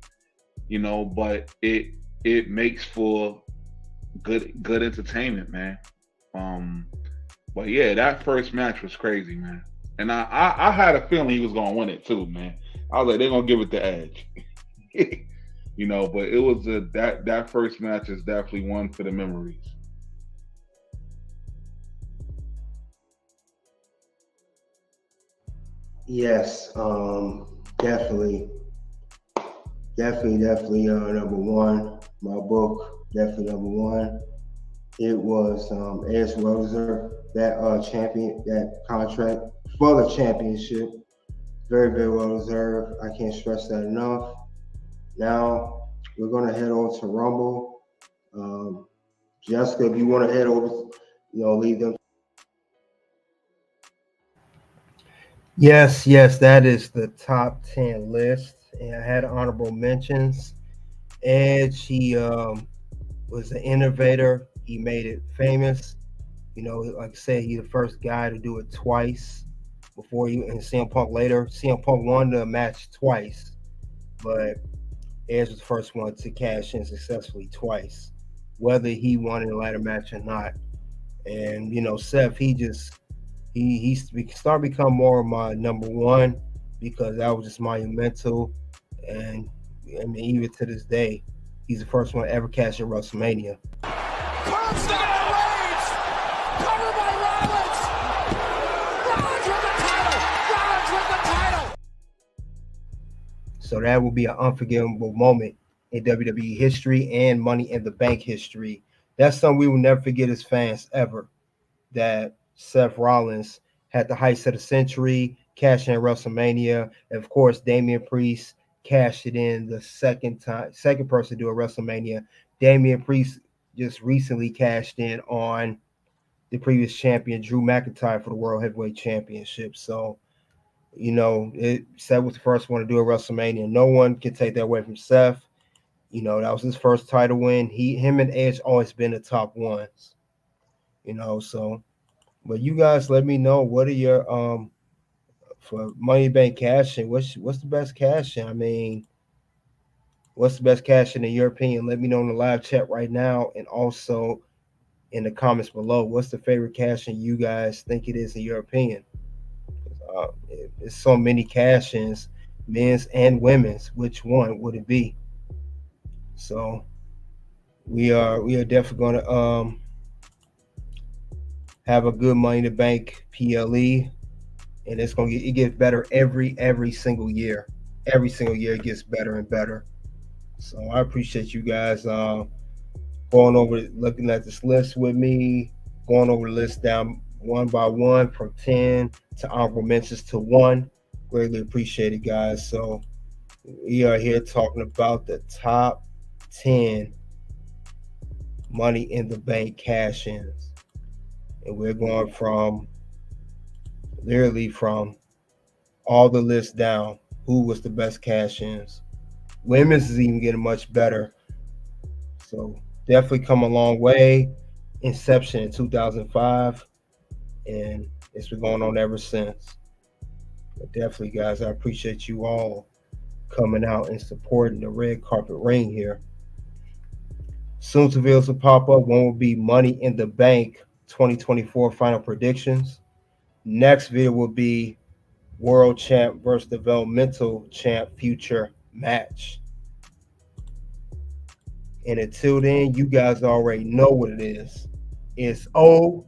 but it makes for good entertainment, man. But yeah, that first match was crazy, man. And I had a feeling he was gonna win it too, man. I was like, they're gonna give it to Edge. But it was that first match is definitely one for the memories. Yes, definitely. Number one. My book, definitely number one. It was Edge Roser, that champion, that contract for the championship. Very, very well deserved. I can't stress that enough. Now we're gonna head on to Rumble. Jessica, if you want to head over, leave them. Yes, that is the top 10 list. And I had honorable mentions. Edge, he was an innovator. He made it famous. Like I said, he's the first guy to do it twice before you and CM Punk later. CM Punk won the match twice, but Edge was the first one to cash in successfully twice, whether he won in a ladder match or not. And Seth, he started to become more of my number one because that was just monumental. And I mean, even to this day, he's the first one to ever cash in WrestleMania. So that will be an unforgettable moment in WWE history and Money in the Bank history. That's something we will never forget as fans ever. That Seth Rollins had the heights of the century, cashed in WrestleMania. And of course, Damian Priest cashed it in the second person to do a WrestleMania. Damian Priest just recently cashed in on the previous champion, Drew McIntyre, for the World Heavyweight Championship. So, Seth was the first one to do a WrestleMania. No one can take that away from Seth. That was his first title win. Him and Edge always been the top ones. So, but you guys let me know, what are your for Money Bank cash in? What's the best cash in? I mean, what's the best cash in your opinion? Let me know in the live chat right now, and also in the comments below. What's the favorite cash in you guys think it is in your opinion? There's so many cash ins, men's and women's. Which one would it be? So we are definitely going to have a good Money in the Bank PLE, and it gets better every single year. Every single year it gets better and better. So I appreciate you guys going over, looking at this list with me, Going over the list down one by one from 10 to honorable mentions to 1. Greatly appreciated, guys. So we are here talking about the top 10 Money in the Bank cash-ins. And we're going from literally from all the lists down. Who was the best cash-ins? Women's is even getting much better. So definitely come a long way. Inception in 2005. And it's been going on ever since. But definitely, guys, I appreciate you all coming out and supporting the red carpet ring here. Soon to videos will pop up. One will be Money in the Bank 2024 final predictions. Next video will be World Champ versus Developmental Champ future match. And until then, you guys already know what it is. It's OUT.